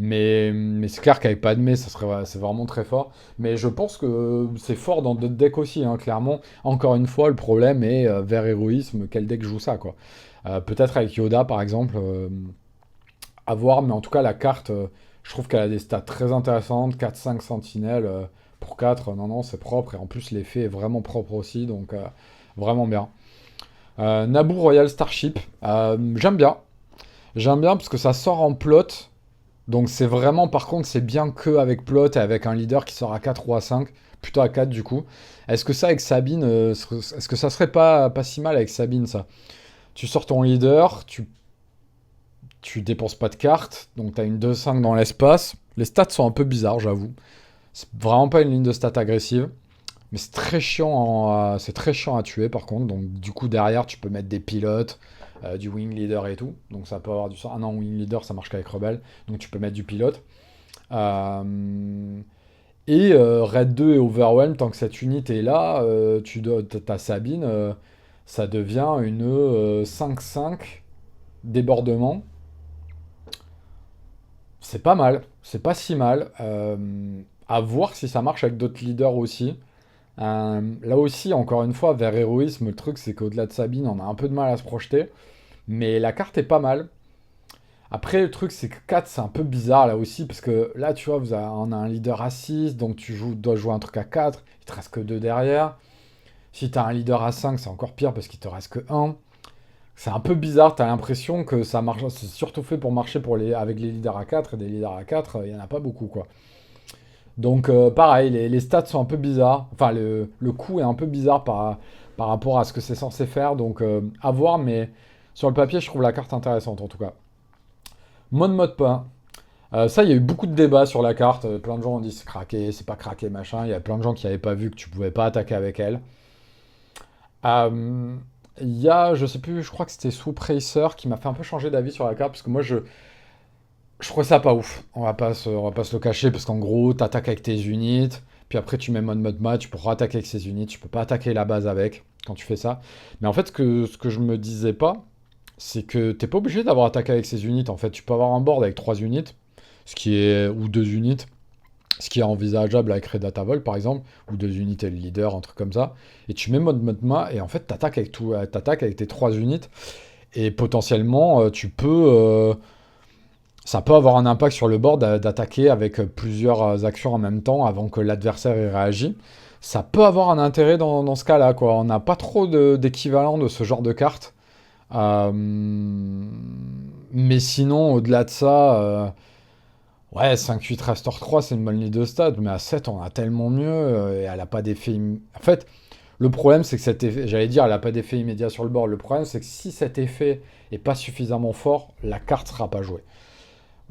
Mais c'est clair qu'avec Padmé, c'est vraiment très fort. Mais je pense que c'est fort dans d'autres decks aussi, hein, clairement. Encore une fois, le problème est vers héroïsme, quel deck joue ça, quoi. Peut-être avec Yoda, par exemple, à voir, mais en tout cas, la carte, je trouve qu'elle a des stats très intéressantes. 4-5 sentinelles pour 4, non, non, c'est propre. Et en plus, l'effet est vraiment propre aussi, donc vraiment bien. Naboo Royal Starship, j'aime bien. J'aime bien parce que ça sort en plot. Donc c'est vraiment, par contre, c'est bien que avec plot et avec un leader qui sort à 4 ou à 5, plutôt à 4 du coup. Est-ce que ça avec Sabine, est-ce que ça serait pas si mal avec Sabine ça? Tu sors ton leader, tu dépenses pas de cartes, donc t'as une 2-5 dans l'espace. Les stats sont un peu bizarres, j'avoue. C'est vraiment pas une ligne de stats agressive. Mais c'est très chiant à tuer par contre. Donc du coup derrière tu peux mettre des pilotes, du wing leader et tout. Donc ça peut avoir du sens. Ah non, wing leader ça marche qu'avec rebelle. Donc tu peux mettre du pilote. Euh, Raid 2 et Overwhelm, tant que cette unité est là, ta Sabine, ça devient une 5-5 débordement. C'est pas mal, c'est pas si mal. À voir si ça marche avec d'autres leaders aussi. Là aussi, encore une fois, vers héroïsme, le truc c'est qu'au-delà de Sabine, on a un peu de mal à se projeter. Mais la carte est pas mal. Après, le truc c'est que 4 c'est un peu bizarre là aussi, parce que là, tu vois, on a un leader à 6, donc dois jouer un truc à 4, il te reste que 2 derrière. Si t'as un leader à 5, c'est encore pire parce qu'il te reste que un. C'est un peu bizarre, t'as l'impression que ça marche, c'est surtout fait pour marcher avec les leaders à 4 et des leaders à 4, il y en a pas beaucoup quoi. Donc pareil, les stats sont un peu bizarres. Enfin, le coup est un peu bizarre par rapport à ce que c'est censé faire. Donc à voir, mais sur le papier, je trouve la carte intéressante en tout cas. Mode pas. Ça, il y a eu beaucoup de débats sur la carte. Plein de gens ont dit c'est craqué, c'est pas craqué, machin. Il y a plein de gens qui n'avaient pas vu que tu pouvais pas attaquer avec elle. Euh, Il y a, je sais plus, je crois que c'était Swoop Racer qui m'a fait un peu changer d'avis sur la carte parce que moi je trouvais ça pas ouf. On va pas se le cacher parce qu'en gros, t'attaques avec tes unités, puis après tu mets mode match pour attaquer avec ces unités. Tu peux pas attaquer la base avec quand tu fais ça. Mais en fait, ce que je me disais pas, c'est que t'es pas obligé d'avoir attaqué avec ces unités. En fait, tu peux avoir un board avec 3 unités, ou 2 unités, ce qui est envisageable avec Red Data Vol par exemple, ou 2 unités et le leader, un truc comme ça. Et tu mets mode ma et en fait t'attaques avec tout, t'attaques avec tes 3 unités. Et potentiellement, ça peut avoir un impact sur le board d'attaquer avec plusieurs actions en même temps avant que l'adversaire ait réagi. Ça peut avoir un intérêt dans ce cas-là, quoi. On n'a pas trop d'équivalent de ce genre de carte. Euh, mais sinon, au-delà de ça, ouais, 5-8 Restore 3, c'est une bonne ligne de stade, mais à 7, on a tellement mieux, et elle a pas d'effet. En fait, le problème, c'est que cet effet, j'allais dire, elle a pas d'effet immédiat sur le board. Le problème, c'est que si cet effet est pas suffisamment fort, la carte sera pas jouée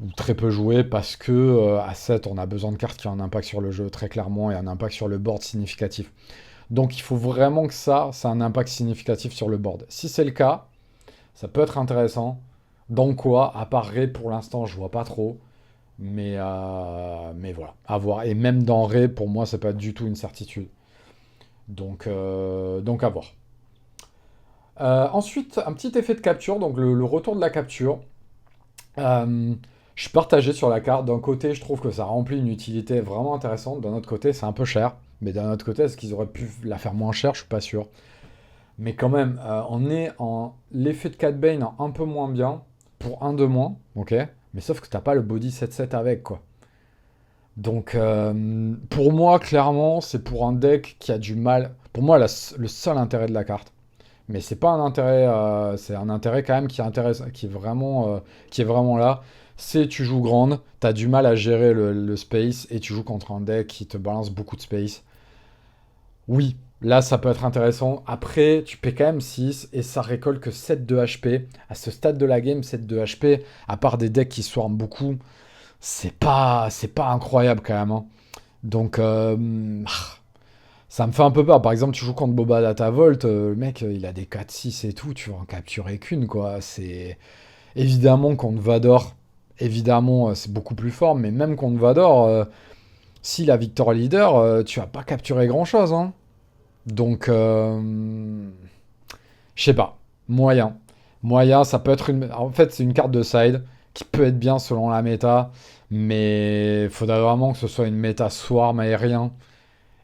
ou très peu joué parce que à 7 on a besoin de cartes qui ont un impact sur le jeu très clairement et un impact sur le board significatif. Donc il faut vraiment que ça ait un impact significatif sur le board. Si c'est le cas, ça peut être intéressant. Dans quoi, à part Ray pour l'instant, je vois pas trop. Mais voilà, à voir. Et même dans Ray, pour moi, c'est pas du tout une certitude. Donc à voir. Ensuite, un petit effet de capture, donc le retour de la capture. Euh, je suis partagé sur la carte. D'un côté, je trouve que ça remplit une utilité vraiment intéressante. D'un autre côté, c'est un peu cher. Mais d'un autre côté, est-ce qu'ils auraient pu la faire moins cher? Je suis pas sûr. Mais quand même, on est en l'effet de Cat Bane en un peu moins bien pour un de moins, ok? Mais sauf que t'as pas le body 7-7 avec, quoi. Donc, pour moi, clairement, c'est pour un deck qui a du mal. Pour moi, le seul intérêt de la carte. Mais c'est pas un intérêt, c'est un intérêt quand même qui intéresse, qui est vraiment là. C'est tu joues grande, t'as du mal à gérer le space et tu joues contre un deck qui te balance beaucoup de space. Oui, là ça peut être intéressant. Après, tu paies quand même 6 et ça récolte que 7 de HP. À ce stade de la game, 7 de HP, à part des decks qui swarment beaucoup, c'est pas incroyable quand même, hein. Donc, ça me fait un peu peur. Par exemple, tu joues contre Boba Datavolt, le mec, il a des 4-6 et tout, tu vas en capturer qu'une, quoi. C'est évidemment contre Vador, évidemment, c'est beaucoup plus fort, mais même contre Vador, si la Victor Leader, tu vas pas capturer grand-chose, hein. Donc, je sais pas. Moyen. Moyen, ça peut être une. En fait, c'est une carte de side qui peut être bien selon la méta, mais il faudra vraiment que ce soit une méta swarm aérien.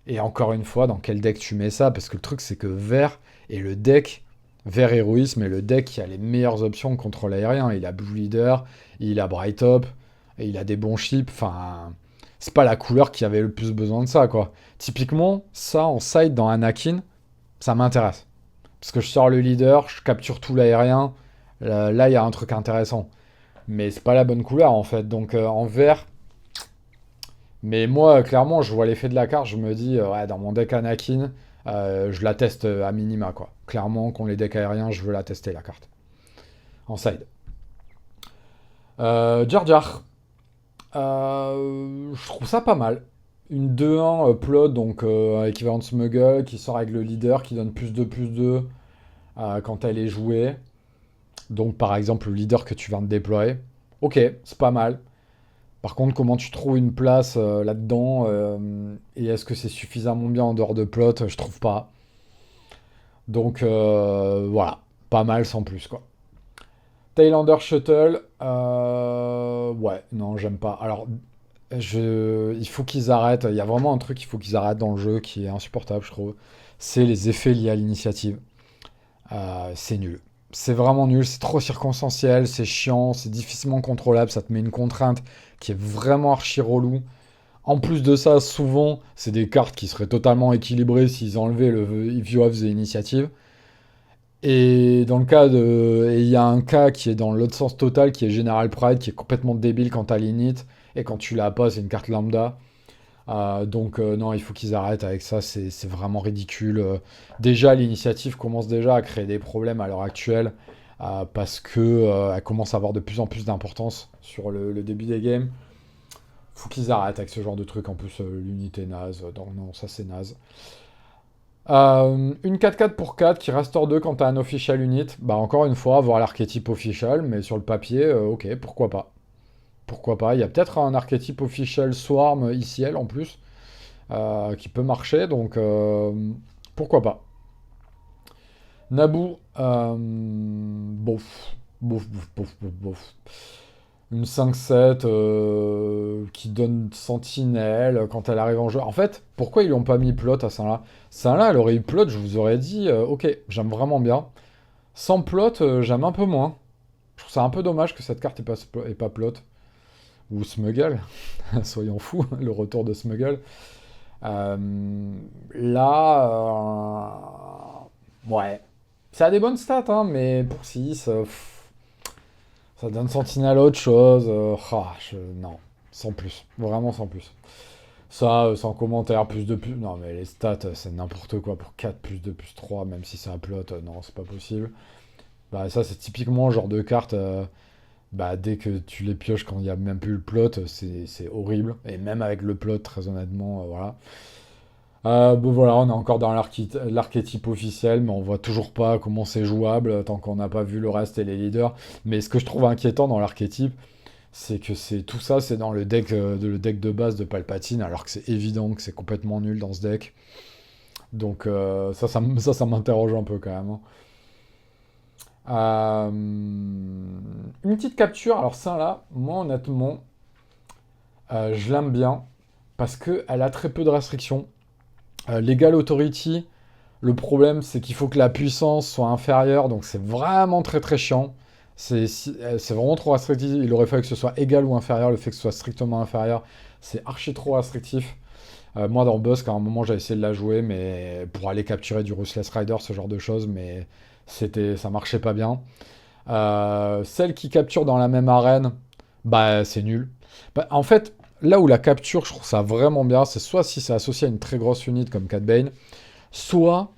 Et encore une fois, dans quel deck tu mets ça? Parce que le truc, c'est que vert est le deck, vert héroïsme est le deck qui a les meilleures options contre l'aérien. Il a Blue Leader, il a Bright Top, et il a des bons chips. Enfin, c'est pas la couleur qui avait le plus besoin de ça, quoi. Typiquement, ça en side dans Anakin, ça m'intéresse. Parce que je sors le leader, je capture tout l'aérien. Là, il y a un truc intéressant. Mais c'est pas la bonne couleur, en fait. Donc, en vert. Mais moi, clairement, je vois l'effet de la carte, je me dis, ouais, dans mon deck Anakin, je la teste à minima, quoi. Clairement, qu'on les decks aériens, je veux la tester, la carte. En side. Jar Jar. Je trouve ça pas mal. Une 2-1 plot, donc équivalent de Smuggle, qui sort avec le leader, qui donne +2/+2 quand elle est jouée. Donc, par exemple, le leader que tu viens de déployer. Ok, c'est pas mal. Par contre, comment tu trouves une place là-dedans et est-ce que c'est suffisamment bien en dehors de plot? Je trouve pas. Donc voilà, pas mal sans plus quoi. Tailander Shuttle, ouais, non, j'aime pas. Alors, il faut qu'ils arrêtent. Il y a vraiment un truc qu'il faut qu'ils arrêtent dans le jeu qui est insupportable, je trouve. C'est les effets liés à l'initiative. C'est nul. C'est vraiment nul, c'est trop circonstanciel, c'est chiant, c'est difficilement contrôlable, ça te met une contrainte qui est vraiment archi relou. En plus de ça, souvent, c'est des cartes qui seraient totalement équilibrées s'ils enlevaient le If You Have the Initiative. Et dans le cas de. Et il y a un cas qui est dans l'autre sens total, qui est General Pride, qui est complètement débile quand t'as l'init, et quand tu l'as pas, c'est une carte lambda. Donc non, il faut qu'ils arrêtent avec ça, c'est vraiment ridicule. Déjà, l'initiative commence déjà à créer des problèmes à l'heure actuelle, parce que elle commence à avoir de plus en plus d'importance sur le début des games. Faut qu'ils arrêtent avec ce genre de truc. En plus, l'unité naze, donc non, ça c'est naze. Une 4-4 pour 4 qui restaure 2 quand t'as un official unit. Bah encore une fois, voir l'archétype official, mais sur le papier, ok, pourquoi pas. Pourquoi pas. Il y a peut-être un archétype official Swarm ICL en plus, qui peut marcher, donc pourquoi pas. Naboo, bof. Bof, bof, bof, bof, bof. Une 5-7 qui donne sentinelle quand elle arrive en jeu. En fait, pourquoi ils lui ont pas mis plot à ça là? Ça là, elle aurait eu plot, je vous aurais dit, ok, j'aime vraiment bien. Sans plot, j'aime un peu moins. Je trouve ça un peu dommage que cette carte ait pas plot. Ou Smuggle, soyons fous, le retour de Smuggle. Euh, ouais. Ça a des bonnes stats, hein, mais pour 6, ça donne Sentinelle autre chose. Non, sans plus. Vraiment sans plus. Ça, sans commentaire, plus de plus. Non, mais les stats, c'est n'importe quoi. Pour 4, +2/+3, même si ça plot, non, c'est pas possible. Bah, ça, c'est typiquement le genre de carte. Bah, dès que tu les pioches quand il n'y a même plus le plot, c'est horrible. Et même avec le plot, très honnêtement, voilà. Bon voilà, on est encore dans l'archétype officiel, mais on voit toujours pas comment c'est jouable tant qu'on n'a pas vu le reste et les leaders. Mais ce que je trouve inquiétant dans l'archétype, c'est que tout ça, c'est dans le deck de base de Palpatine, alors que c'est évident que c'est complètement nul dans ce deck. Donc ça m'interroge un peu quand même, hein. Une petite capture, alors ça là, moi honnêtement, je l'aime bien parce qu'elle a très peu de restrictions. Legal Authority, le problème c'est qu'il faut que la puissance soit inférieure, donc c'est vraiment très très chiant. C'est vraiment trop restrictif. Il aurait fallu que ce soit égal ou inférieur. Le fait que ce soit strictement inférieur, c'est archi trop restrictif. Moi dans Busk, à un moment j'ai essayé de la jouer, mais pour aller capturer du Ruthless Rider, ce genre de choses, mais ça marchait pas bien. Celle qui capture dans la même arène, bah c'est nul. Bah, en fait, là où la capture, je trouve ça vraiment bien, c'est soit si c'est associé à une très grosse unité comme Cat Bane, soit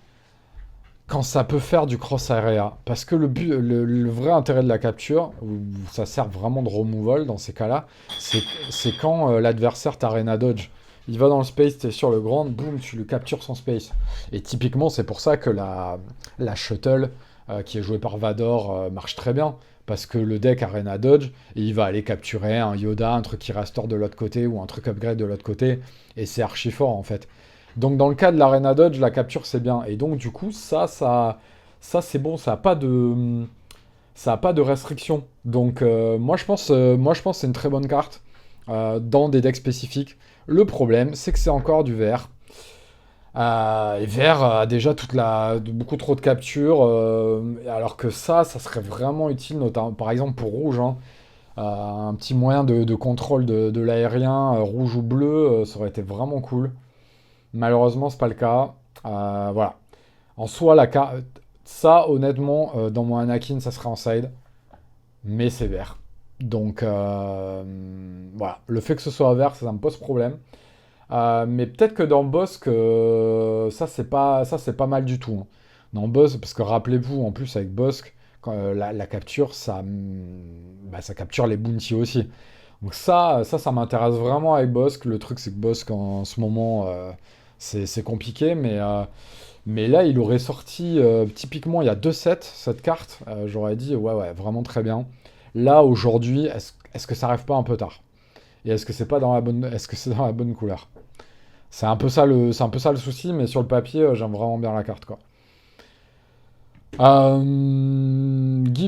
quand ça peut faire du cross area. Parce que le vrai intérêt de la capture, où ça sert vraiment de removal dans ces cas-là, c'est quand l'adversaire t'arena dodge. Il va dans le space, t'es sur le grand, boum, tu le captures sans space. Et typiquement, c'est pour ça que la shuttle, qui est jouée par Vador, marche très bien. Parce que le deck Arena Dodge, et il va aller capturer un Yoda, un truc qui restaure de l'autre côté, ou un truc upgrade de l'autre côté, et c'est archi fort en fait. Donc dans le cas de l'Arena Dodge, la capture c'est bien. Et donc du coup, ça c'est bon, ça a pas de. ça a pas de restriction. Donc moi je pense que c'est une très bonne carte dans des decks spécifiques. Le problème, c'est que c'est encore du vert. Et vert a déjà beaucoup trop de captures, alors que ça serait vraiment utile, notamment par exemple pour rouge, hein. Un petit moyen de contrôle de l'aérien, rouge ou bleu, ça aurait été vraiment cool. Malheureusement, c'est pas le cas. Voilà. En soi, ça, honnêtement, dans mon Anakin, ça serait en side, mais c'est vert. Donc, voilà. Le fait que ce soit vert, ça me pose problème. Mais peut-être que dans Bosque, ça c'est pas mal du tout, hein. Dans Bosque, parce que rappelez-vous, en plus avec Bosque, quand, la capture, ça capture les bounties aussi. Donc ça m'intéresse vraiment avec Bosque. Le truc, c'est que Bosque, en ce moment, c'est compliqué, mais là, il aurait sorti, typiquement, il y a 2 sets, cette carte. J'aurais dit, ouais, ouais, vraiment très bien. Là, aujourd'hui, est-ce que ça arrive pas un peu tard? Et est-ce que c'est dans la bonne couleur? C'est un peu ça le souci, mais sur le papier, j'aime vraiment bien la carte, quoi. Give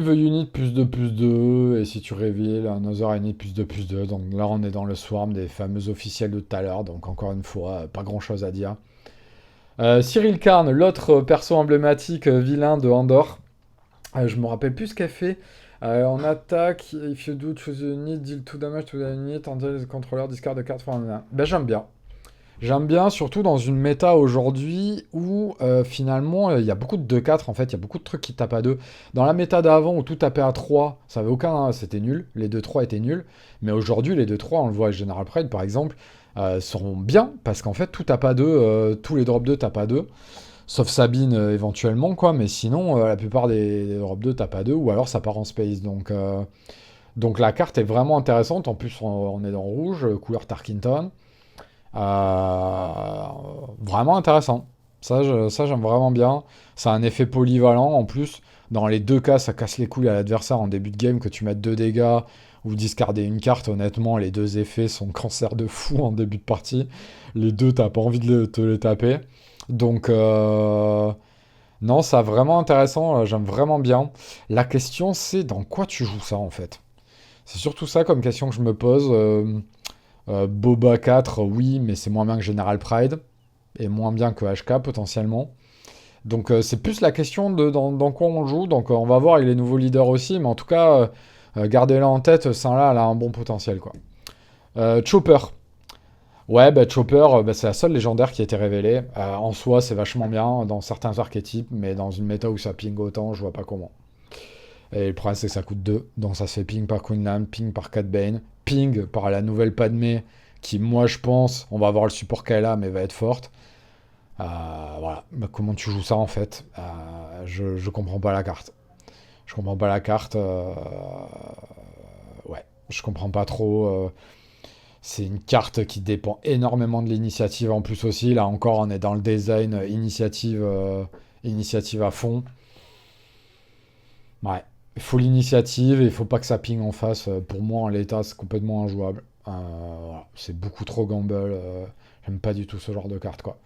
a unit plus 2, et si tu reveal, another unit plus 2. Donc là, on est dans le swarm des fameux officiels de tout à l'heure, donc encore une fois, pas grand chose à dire. Cyril Karn, l'autre perso emblématique vilain de Andorre. Je me rappelle plus ce qu'elle fait. En attaque, if you do choose a unit, deal 2 damage to the unit, until the controller discard the card from the... Ben j'aime bien. J'aime bien, surtout dans une méta aujourd'hui où finalement il y a beaucoup de 2-4 en fait, il y a beaucoup de trucs qui tapent à 2. Dans la méta d'avant où tout tapait à 3, ça avait aucun, hein, c'était nul, les 2-3 étaient nuls. Mais aujourd'hui, les 2-3, on le voit avec General Pride par exemple, sont bien parce qu'en fait tout tape à 2, tous les drop 2 tapent à 2. Sauf Sabine éventuellement, quoi, mais sinon la plupart des drop 2 tapent à 2 ou alors ça part en space. Donc la carte est vraiment intéressante. En plus, on est dans rouge, couleur Tarkington. Euh, Vraiment intéressant. Ça, j'aime vraiment bien. Ça a un effet polyvalent. En plus, dans les deux cas, ça casse les couilles à l'adversaire en début de game que tu mettes 2 dégâts ou discarder une carte. Honnêtement, les deux effets sont cancer de fou en début de partie. Les deux, t'as pas envie de te les taper. Donc, non, ça vraiment intéressant. J'aime vraiment bien. La question, c'est dans quoi tu joues ça en fait? C'est surtout ça comme question que je me pose. Boba 4, oui, mais c'est moins bien que General Pride, et moins bien que HK potentiellement. Donc c'est plus la question de dans quoi on joue. Donc on va voir avec les nouveaux leaders aussi, mais en tout cas, gardez-le en tête, ça là, elle a un bon potentiel, quoi. Chopper. Ouais, bah, Chopper, c'est la seule légendaire qui a été révélée. En soi, c'est vachement bien dans certains archétypes, mais dans une méta où ça ping autant, je vois pas comment. Et le problème, c'est que ça coûte 2. Donc ça se fait ping par Queenland, ping par Cat Bane, ping par la nouvelle Padmé, qui, moi, je pense, on va voir le support qu'elle a, mais va être forte. Voilà. Bah, comment tu joues ça, en fait? Je comprends pas la carte. Je comprends pas la carte. Ouais, je comprends pas trop. C'est une carte qui dépend énormément de l'initiative en plus aussi. Là encore, on est dans le design initiative à fond. Ouais, il faut l'initiative et il faut pas que ça ping en face. Pour moi, en l'état, c'est complètement injouable. Voilà. C'est beaucoup trop gamble. J'aime pas du tout ce genre de carte, quoi.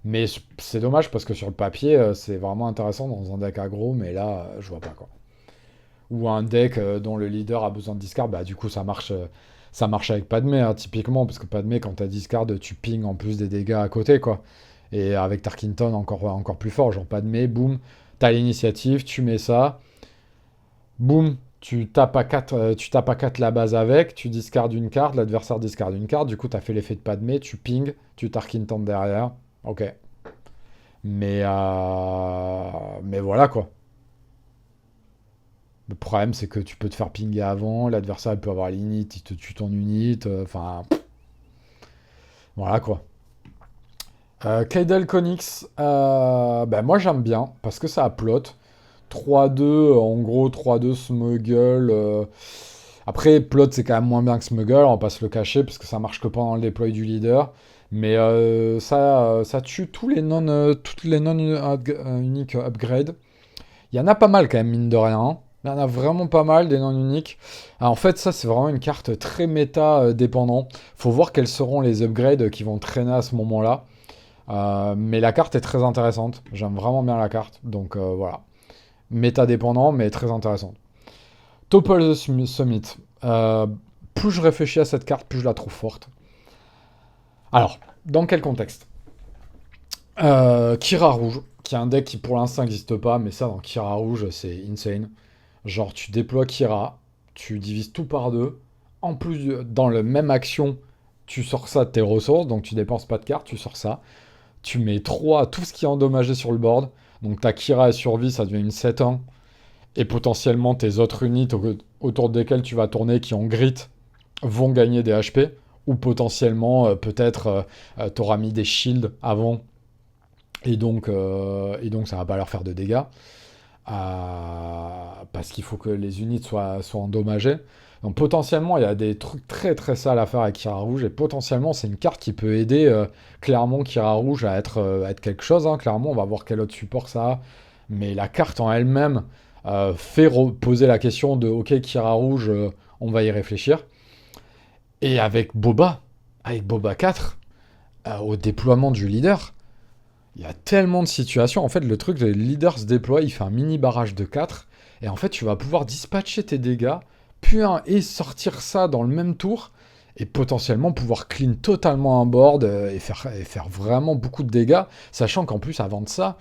Mais c'est dommage parce que sur le papier, c'est vraiment intéressant dans un deck aggro, mais là, je vois pas, quoi. Ou un deck dont le leader a besoin de discard, bah du coup, ça marche avec Padmé, hein, typiquement, parce que Padmé, quand t'as discard, tu ping en plus des dégâts à côté, quoi. Et avec Tarkington, encore plus fort. Genre Padmé, boum, t'as l'initiative, tu mets ça. Boum, tu tapes à 4 la base avec, tu discardes une carte, l'adversaire discarde une carte, du coup tu as fait l'effet de Padmé, tu ping, tu Tarkin tente derrière. Ok. Mais voilà quoi. Le problème c'est que tu peux te faire pinguer avant, l'adversaire il peut avoir l'init, il te tue ton unit, enfin voilà quoi. Kaidel Konix, ben moi j'aime bien parce que ça a plot. 3-2, en gros 3-2 Smuggle. Après, Plot c'est quand même moins bien que Smuggle, on va pas se le cacher, parce que ça marche que pendant le deploy du leader. Mais ça tue toutes les non uniques upgrades. Il y en a pas mal quand même, mine de rien, hein. Il y en a vraiment pas mal des non uniques. En fait, ça c'est vraiment une carte très méta dépendant. Faut voir quels seront les upgrades qui vont traîner à ce moment-là. Mais la carte est très intéressante. J'aime vraiment bien la carte. Donc voilà. Méta dépendant, mais très intéressante. Topple the Summit. Plus je réfléchis à cette carte, plus je la trouve forte. Alors, dans quel contexte? Kira rouge, qui est un deck qui pour l'instant n'existe pas, mais ça dans Kira rouge c'est insane. Genre tu déploies Kira, tu divises tout par deux. En plus, dans la même action, tu sors ça de tes ressources, donc tu dépenses pas de cartes, tu sors ça. Tu mets 3 à tout ce qui est endommagé sur le board. Donc ta Kira et survie, ça devient une 7-1. Et potentiellement tes autres unités autour desquelles tu vas tourner qui ont grit vont gagner des HP. Ou potentiellement, peut-être, t'auras mis des shields avant. Et donc ça va pas leur faire de dégâts. Parce qu'il faut que les unités soient endommagées. Donc potentiellement, il y a des trucs très très sales à faire avec Kira Rouge. Et potentiellement, c'est une carte qui peut aider clairement Kira Rouge à être quelque chose. Hein. Clairement, on va voir quel autre support ça a. Mais la carte en elle-même fait poser la question de ok, Kira Rouge, on va y réfléchir. Et avec Boba 4, au déploiement du leader, il y a tellement de situations. En fait, le truc, le leader se déploie, il fait un mini barrage de 4. Et en fait, tu vas pouvoir dispatcher tes dégâts, puis et sortir ça dans le même tour. Et potentiellement pouvoir clean totalement un board et faire vraiment beaucoup de dégâts. Sachant qu'en plus, avant de ça,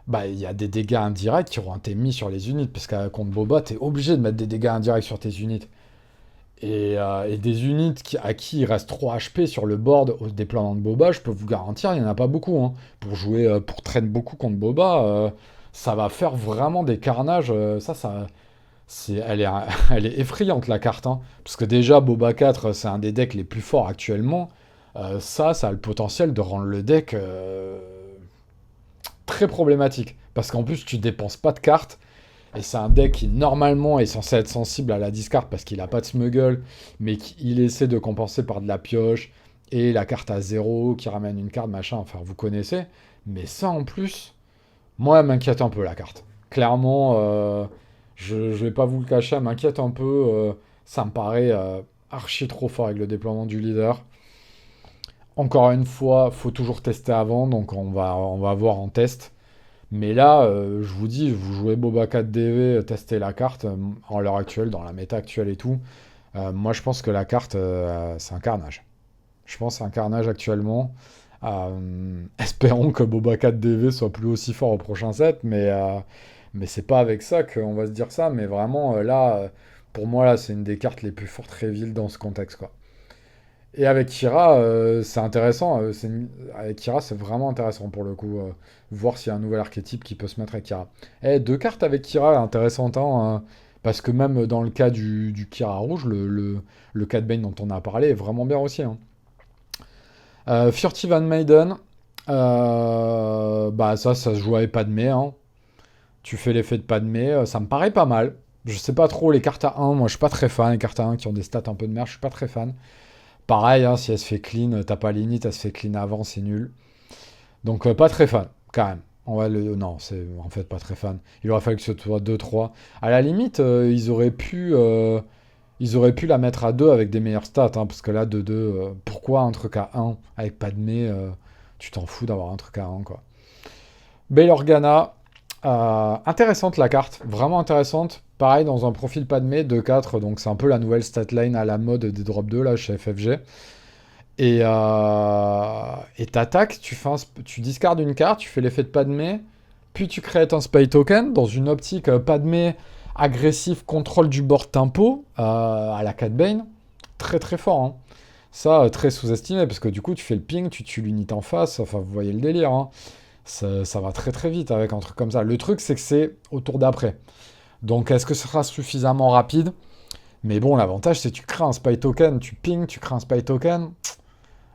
bah, il y a des dégâts indirects qui auront été mis sur les unités. Parce qu'à contre Boba, tu es obligé de mettre des dégâts indirects sur tes unités. Et des unités à qui il reste 3 HP sur le board au déploiement de Boba, je peux vous garantir, il n'y en a pas beaucoup. Hein. Pour traîner beaucoup contre Boba, ça va faire vraiment des carnages. Elle est effrayante la carte. Hein. Parce que déjà, Boba 4, c'est un des decks les plus forts actuellement. Ça a le potentiel de rendre le deck très problématique. Parce qu'en plus, tu dépenses pas de cartes. Et c'est un deck qui, normalement, est censé être sensible à la discard parce qu'il n'a pas de smuggle, mais qu'il essaie de compenser par de la pioche et la carte à 0 qui ramène une carte, machin, enfin, vous connaissez. Mais ça, en plus, moi, elle m'inquiète un peu, la carte. Clairement, je vais pas vous le cacher, elle m'inquiète un peu. Ça me paraît archi trop fort avec le déploiement du leader. Encore une fois, faut toujours tester avant, donc on va voir en test. Mais là, je vous dis, vous jouez Boba 4DV, testez la carte en l'heure actuelle, dans la méta actuelle et tout. Moi, je pense que la carte, c'est un carnage. Je pense que c'est un carnage actuellement. Espérons que Boba 4DV soit plus aussi fort au prochain set, mais c'est pas avec ça qu'on va se dire ça. Mais vraiment, là, pour moi, là, c'est une des cartes les plus fortes reveal dans ce contexte, quoi. Et avec Kira, c'est intéressant. Avec Kira, c'est vraiment intéressant pour le coup. Voir s'il y a un nouvel archétype qui peut se mettre avec Kira. Et deux cartes avec Kira, intéressantes. Hein, parce que même dans le cas du Kira rouge, le Cat Bane dont on a parlé est vraiment bien aussi. Hein. Furtive Maiden. Bah ça se joue avec Padmé. Hein. Tu fais l'effet de Padmé. Ça me paraît pas mal. Je sais pas trop les cartes à 1. Moi, je suis pas très fan. Les cartes à 1 qui ont des stats un peu de merde, je suis pas très fan. Pareil, hein, si elle se fait clean, t'as pas l'init, elle se fait clean avant, c'est nul. Donc pas très fan, quand même. Non, c'est en fait pas très fan. Il aurait fallu que ce soit 2-3. À la limite, ils auraient pu la mettre à 2 avec des meilleures stats, hein, parce que là, de 2, pourquoi un truc à 1 avec Padmé, tu t'en fous d'avoir un truc à 1, quoi. Bail Organa, intéressante la carte, vraiment intéressante. Pareil, dans un profil Padmé, 2-4, donc c'est un peu la nouvelle statline à la mode des drop 2 là chez FFG. Et t'attaques, tu discardes une carte, tu fais l'effet de Padmé, puis tu crées un spy token dans une optique Padmé agressif, contrôle du board tempo à la Cat Bane. Très très fort. Hein. Ça, très sous-estimé, parce que du coup, tu fais le ping, tu tues l'unité en face, enfin, vous voyez le délire. Hein. Ça va très très vite avec un truc comme ça. Le truc, c'est que c'est au tour d'après. Donc, est-ce que ce sera suffisamment rapide? Mais bon, l'avantage, c'est que tu crées un spy token, tu ping, tu crées un spy token.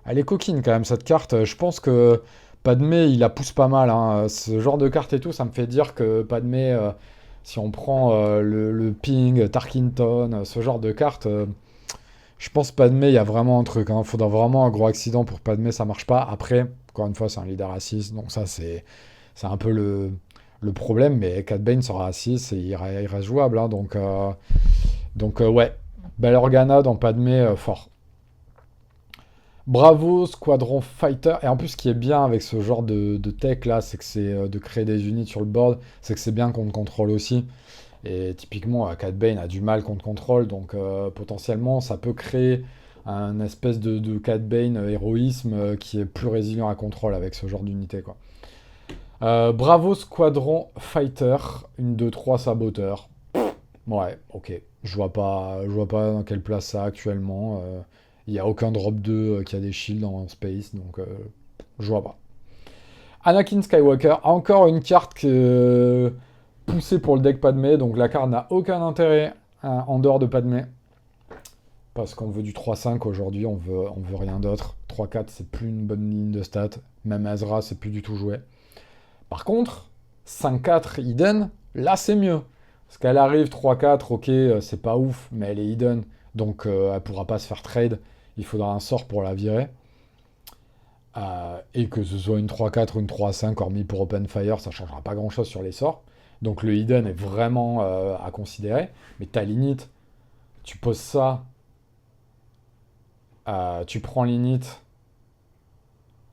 Elle est coquine quand même, cette carte. Je pense que Padmé, il la pousse pas mal. Hein. Ce genre de carte et tout, ça me fait dire que Padmé, si on prend le ping, Tarkington, ce genre de carte, je pense Padmé, il y a vraiment un truc. Il faudra vraiment un gros accident pour Padmé, ça marche pas. Après, encore une fois, c'est un leader à 6, donc ça, c'est un peu le problème. Mais Cat Bane sera à 6 et il reste jouable. Hein, donc ouais, belle Organa dans Padmé, fort. Bravo, Squadron Fighter. Et en plus, ce qui est bien avec ce genre de tech là, c'est que c'est de créer des unités sur le board, c'est que c'est bien qu'on te contrôle aussi. Et typiquement, Cat Bane a du mal contre contrôle, donc potentiellement, ça peut créer un espèce de Cat Bane héroïsme qui est plus résilient à contrôle avec ce genre d'unité, quoi. Bravo Squadron Fighter, une 2-3 saboteur. Ouais, ok. Je vois pas dans quelle place ça actuellement. Il n'y a aucun drop 2 qui a des shields en space, donc je vois pas. Anakin Skywalker, encore une carte poussée pour le deck Padmé, donc la carte n'a aucun intérêt en dehors de Padmé. Parce qu'on veut du 3-5 aujourd'hui, on veut rien d'autre. 3-4, c'est plus une bonne ligne de stats. Même Ezra, c'est plus du tout joué. Par contre, 5-4 hidden, là c'est mieux. Parce qu'elle arrive 3-4, ok, c'est pas ouf, mais elle est hidden. Donc elle pourra pas se faire trade. Il faudra un sort pour la virer. Et que ce soit une 3-4 ou une 3-5, hormis pour Open Fire, ça changera pas grand chose sur les sorts. Donc le hidden est vraiment à considérer. Mais ta l'init, tu poses ça, tu prends l'init,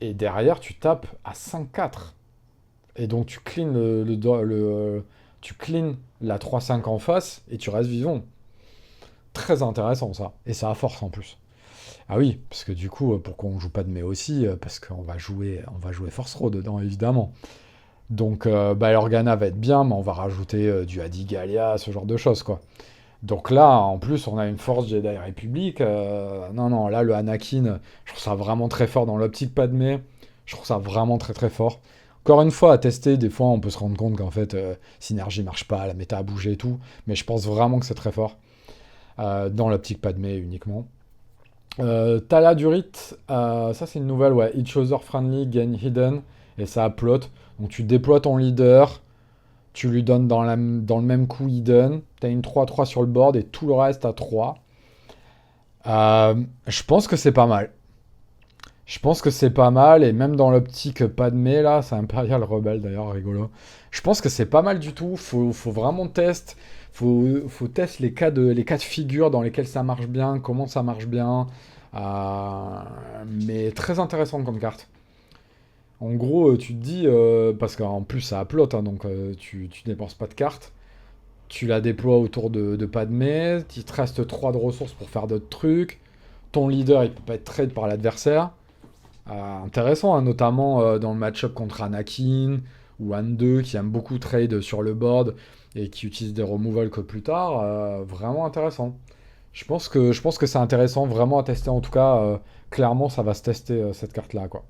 et derrière tu tapes à 5-4. Et donc tu clean tu clean la 3-5 en face et tu restes vivant. Très intéressant ça. Et ça a force en plus. Ah oui, parce que du coup, pourquoi on joue pas de Mé aussi? Parce qu'on va jouer Force Row dedans, évidemment. Donc Organa va être bien, mais on va rajouter du Adigalia, ce genre de choses, quoi. Donc là, en plus, on a une force Jedi République. Non, non, là, le Anakin, je trouve ça vraiment très fort dans l'optique Padmé. Je trouve ça vraiment très très fort. Encore une fois, à tester, des fois, on peut se rendre compte qu'en fait, Synergie marche pas, la méta a bougé et tout. Mais je pense vraiment que c'est très fort. Dans l'optique Padmé uniquement. Taladurit, ça c'est une nouvelle, ouais. Each other friendly, gain hidden. Et ça upload. Donc tu déploies ton leader. Tu lui donnes dans le même coup hidden. Tu as une 3-3 sur le board et tout le reste à 3. Je pense que c'est pas mal. Je pense que c'est pas mal. Et même dans l'optique Padmé, là, c'est Imperial Rebel d'ailleurs, rigolo. Je pense que c'est pas mal du tout. Faut vraiment tester. Faut tester les cas de figure dans lesquels ça marche bien, comment ça marche bien. Mais très intéressant comme carte. En gros, tu te dis, parce qu'en plus ça upload, hein, donc tu dépenses pas de cartes, tu la déploies autour de Padmé, il te reste 3 de ressources pour faire d'autres trucs, ton leader il peut pas être trade par l'adversaire. Intéressant, hein, notamment dans le match-up contre Anakin ou Han 2 qui aime beaucoup trade sur le board et qui utilise des removals que plus tard. Vraiment intéressant. Je pense que c'est intéressant vraiment à tester en tout cas. Clairement, ça va se tester cette carte-là, quoi.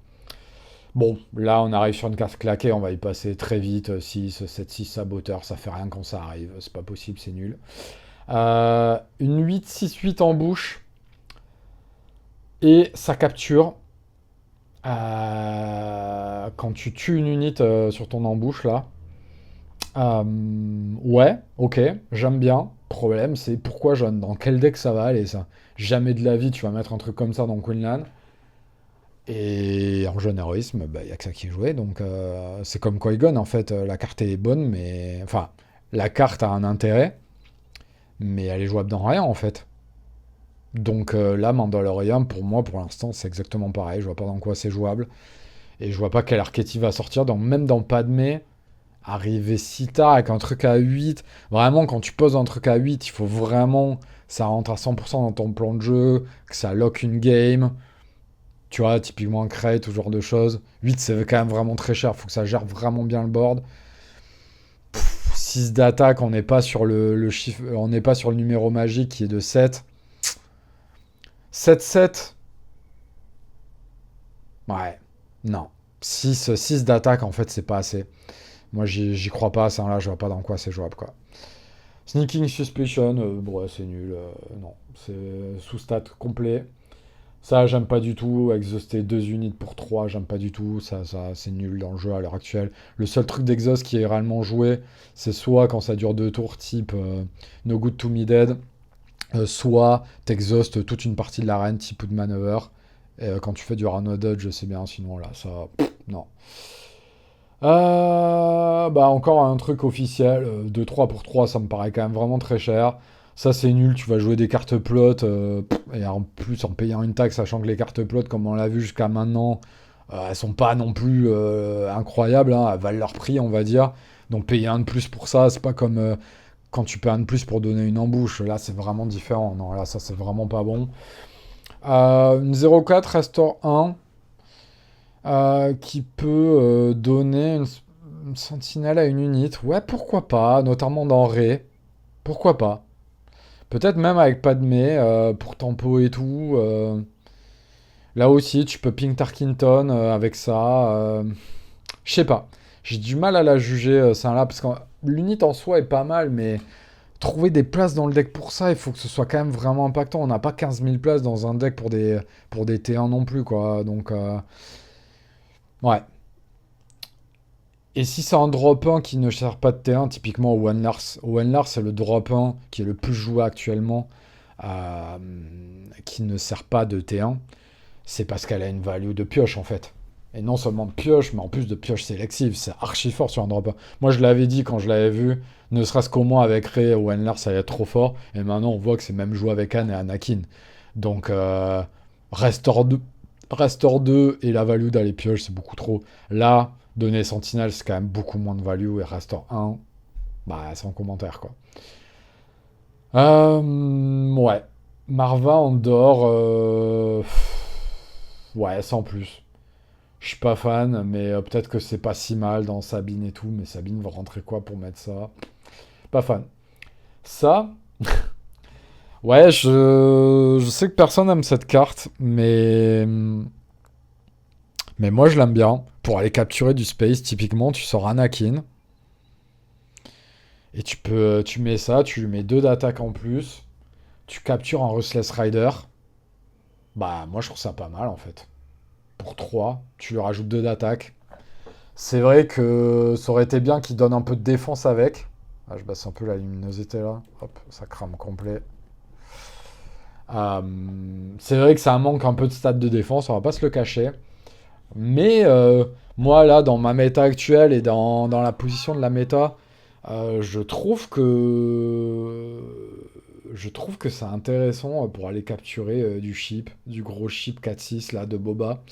Bon, là, on arrive sur une carte claquée, on va y passer très vite. 6, 7, 6 saboteur, ça fait rien quand ça arrive. C'est pas possible, c'est nul. Une 8, 6, 8 en bouche. Et ça capture. Quand tu tues une unité sur ton embouche, là. Ouais, ok, j'aime bien. Problème, c'est pourquoi jaune? Dans quel deck ça va aller, ça? Jamais de la vie, tu vas mettre un truc comme ça dans Queenland. Et en jeune héroïsme, il n'y a que ça qui est joué. Donc c'est comme Qui-Gon, en fait. La carte est bonne, mais... Enfin, la carte a un intérêt, mais elle est jouable dans rien, en fait. Donc là, Mandalorian, pour moi, pour l'instant, c'est exactement pareil. Je vois pas dans quoi c'est jouable. Et je vois pas quel archétype va sortir. Donc même dans Padmé, arriver si tard avec un truc à 8... Vraiment, quand tu poses un truc à 8, il faut vraiment... Ça rentre à 100% dans ton plan de jeu, que ça lock une game... Tu vois, typiquement un crate, ce genre de choses. 8, c'est quand même vraiment très cher. Faut que ça gère vraiment bien le board. 6 d'attaque, on n'est pas sur le chiffre, on n'est pas sur le numéro magique qui est de 7. 7-7. Ouais, non. 6 d'attaque, en fait, c'est pas assez. Moi, j'y crois pas, ça, là, je vois pas dans quoi c'est jouable, quoi. Sneaking Suspicion, bon, ouais, c'est nul. Non, c'est sous-stat complet. Ça, j'aime pas du tout. Exhauster 2 unités pour 3, j'aime pas du tout. Ça c'est nul dans le jeu à l'heure actuelle. Le seul truc d'exhaust qui est réellement joué, c'est soit quand ça dure 2 tours, type No Good to Me Dead, soit t'exhaustes toute une partie de l'arène, type de manœuvre. Et quand tu fais du Run Dodge, je sais bien, sinon là, ça. Non. Encore un truc officiel. 2-3 pour 3, ça me paraît quand même vraiment très cher. Ça, c'est nul, tu vas jouer des cartes plot, et en plus en payant une taxe, sachant que les cartes plot, comme on l'a vu jusqu'à maintenant, elles sont pas non plus incroyables, hein, elles valent leur prix, on va dire. Donc payer un de plus pour ça, c'est pas comme quand tu paies un de plus pour donner une embouche, là c'est vraiment différent. Non, là ça c'est vraiment pas bon. Une 0,4 Restore 1 qui peut donner une sentinelle à une unité. Ouais, pourquoi pas, notamment dans Ré. Pourquoi pas. Peut-être même avec Padmé pour tempo et tout. Là aussi, tu peux ping Tarkington avec ça. Je sais pas. J'ai du mal à la juger, celle-là, parce que l'unit en soi est pas mal, mais trouver des places dans le deck pour ça, il faut que ce soit quand même vraiment impactant. On n'a pas 15 000 places dans un deck pour des T1 non plus, quoi. Donc, ouais. Et si c'est un drop 1 qui ne sert pas de T1, typiquement Owen Lars. Owen Lars, c'est le drop 1 qui est le plus joué actuellement, euh, qui ne sert pas de T1. C'est parce qu'elle a une value de pioche, en fait. Et non seulement de pioche, mais en plus de pioche sélective. C'est archi fort sur un drop 1. Moi, je l'avais dit quand je l'avais vu, ne serait-ce qu'au moins avec Rey ou Enlar, ça allait être trop fort. Et maintenant, on voit que c'est même joué avec Anne et Anakin. Donc, Restore 2, Restore 2 et la value d'aller pioche, c'est beaucoup trop. Là, donner Sentinelle, c'est quand même beaucoup moins de value. Et Restore 1, bah, sans commentaire, quoi. Ouais. Marva Andor, ouais, sans plus. Je suis pas fan, mais peut-être que c'est pas si mal dans Sabine et tout. Mais Sabine va rentrer quoi pour mettre ça? Pas fan. Ça, ouais, je sais que personne aime cette carte, mais moi je l'aime bien. Pour aller capturer du space, typiquement, tu sors Anakin et tu mets ça, tu lui mets 2 d'attaque en plus, tu captures un Ruthless Rider. Bah, moi je trouve ça pas mal en fait. Pour 3 tu lui rajoutes 2 d'attaque. C'est vrai que ça aurait été bien qu'il donne un peu de défense avec. Ah, je baisse un peu la luminosité là. Hop, ça crame complet. Euh, c'est vrai que ça manque un peu de stats de défense, on va pas se le cacher. Mais moi là, dans ma méta actuelle et dans la position de la méta, je trouve que c'est intéressant pour aller capturer du chip, du gros chip 4-6 là de Boba.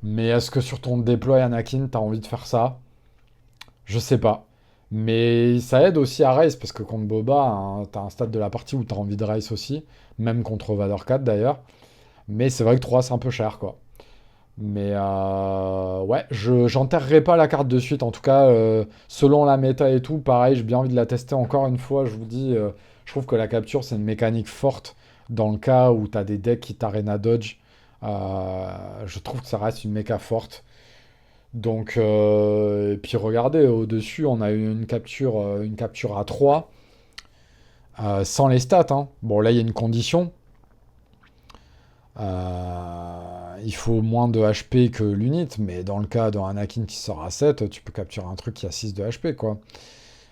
Mais est-ce que sur ton déploy Anakin, t'as envie de faire ça? Je sais pas. Mais ça aide aussi à race, parce que contre Boba, hein, t'as un stade de la partie où t'as envie de race aussi, même contre Vader 4 d'ailleurs. Mais c'est vrai que 3 c'est un peu cher, quoi. Mais ouais, j'enterrerai pas la carte de suite. En tout cas, selon la méta et tout, pareil, j'ai bien envie de la tester encore une fois. Je vous dis, je trouve que la capture, c'est une mécanique forte dans le cas où t'as des decks qui t'arena dodge. Je trouve que ça reste une méca forte. Donc, et puis regardez, au-dessus, on a eu une capture à 3 sans les stats, hein. Bon, là, il y a une condition. Il faut moins de HP que l'unit, mais dans le cas d'un Anakin qui sort à 7, tu peux capturer un truc qui a 6 de HP, quoi.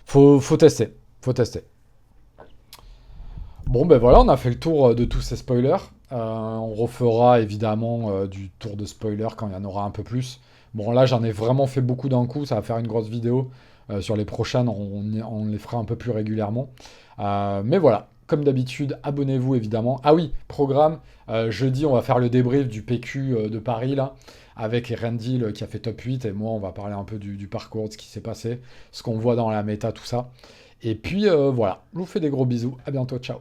Faut tester. Faut tester. Bon, ben voilà, on a fait le tour de tous ces spoilers. On refera évidemment du tour de spoilers quand il y en aura un peu plus. Bon, là, j'en ai vraiment fait beaucoup d'un coup. Ça va faire une grosse vidéo. Sur les prochaines, on les fera un peu plus régulièrement. Mais voilà, comme d'habitude, abonnez-vous évidemment. Ah oui, programme. Jeudi, on va faire le débrief du PQ de Paris, là, avec Rendil qui a fait top 8. Et moi, on va parler un peu du parcours, de ce qui s'est passé, ce qu'on voit dans la méta, tout ça. Et puis voilà, je vous fais des gros bisous. À bientôt, ciao.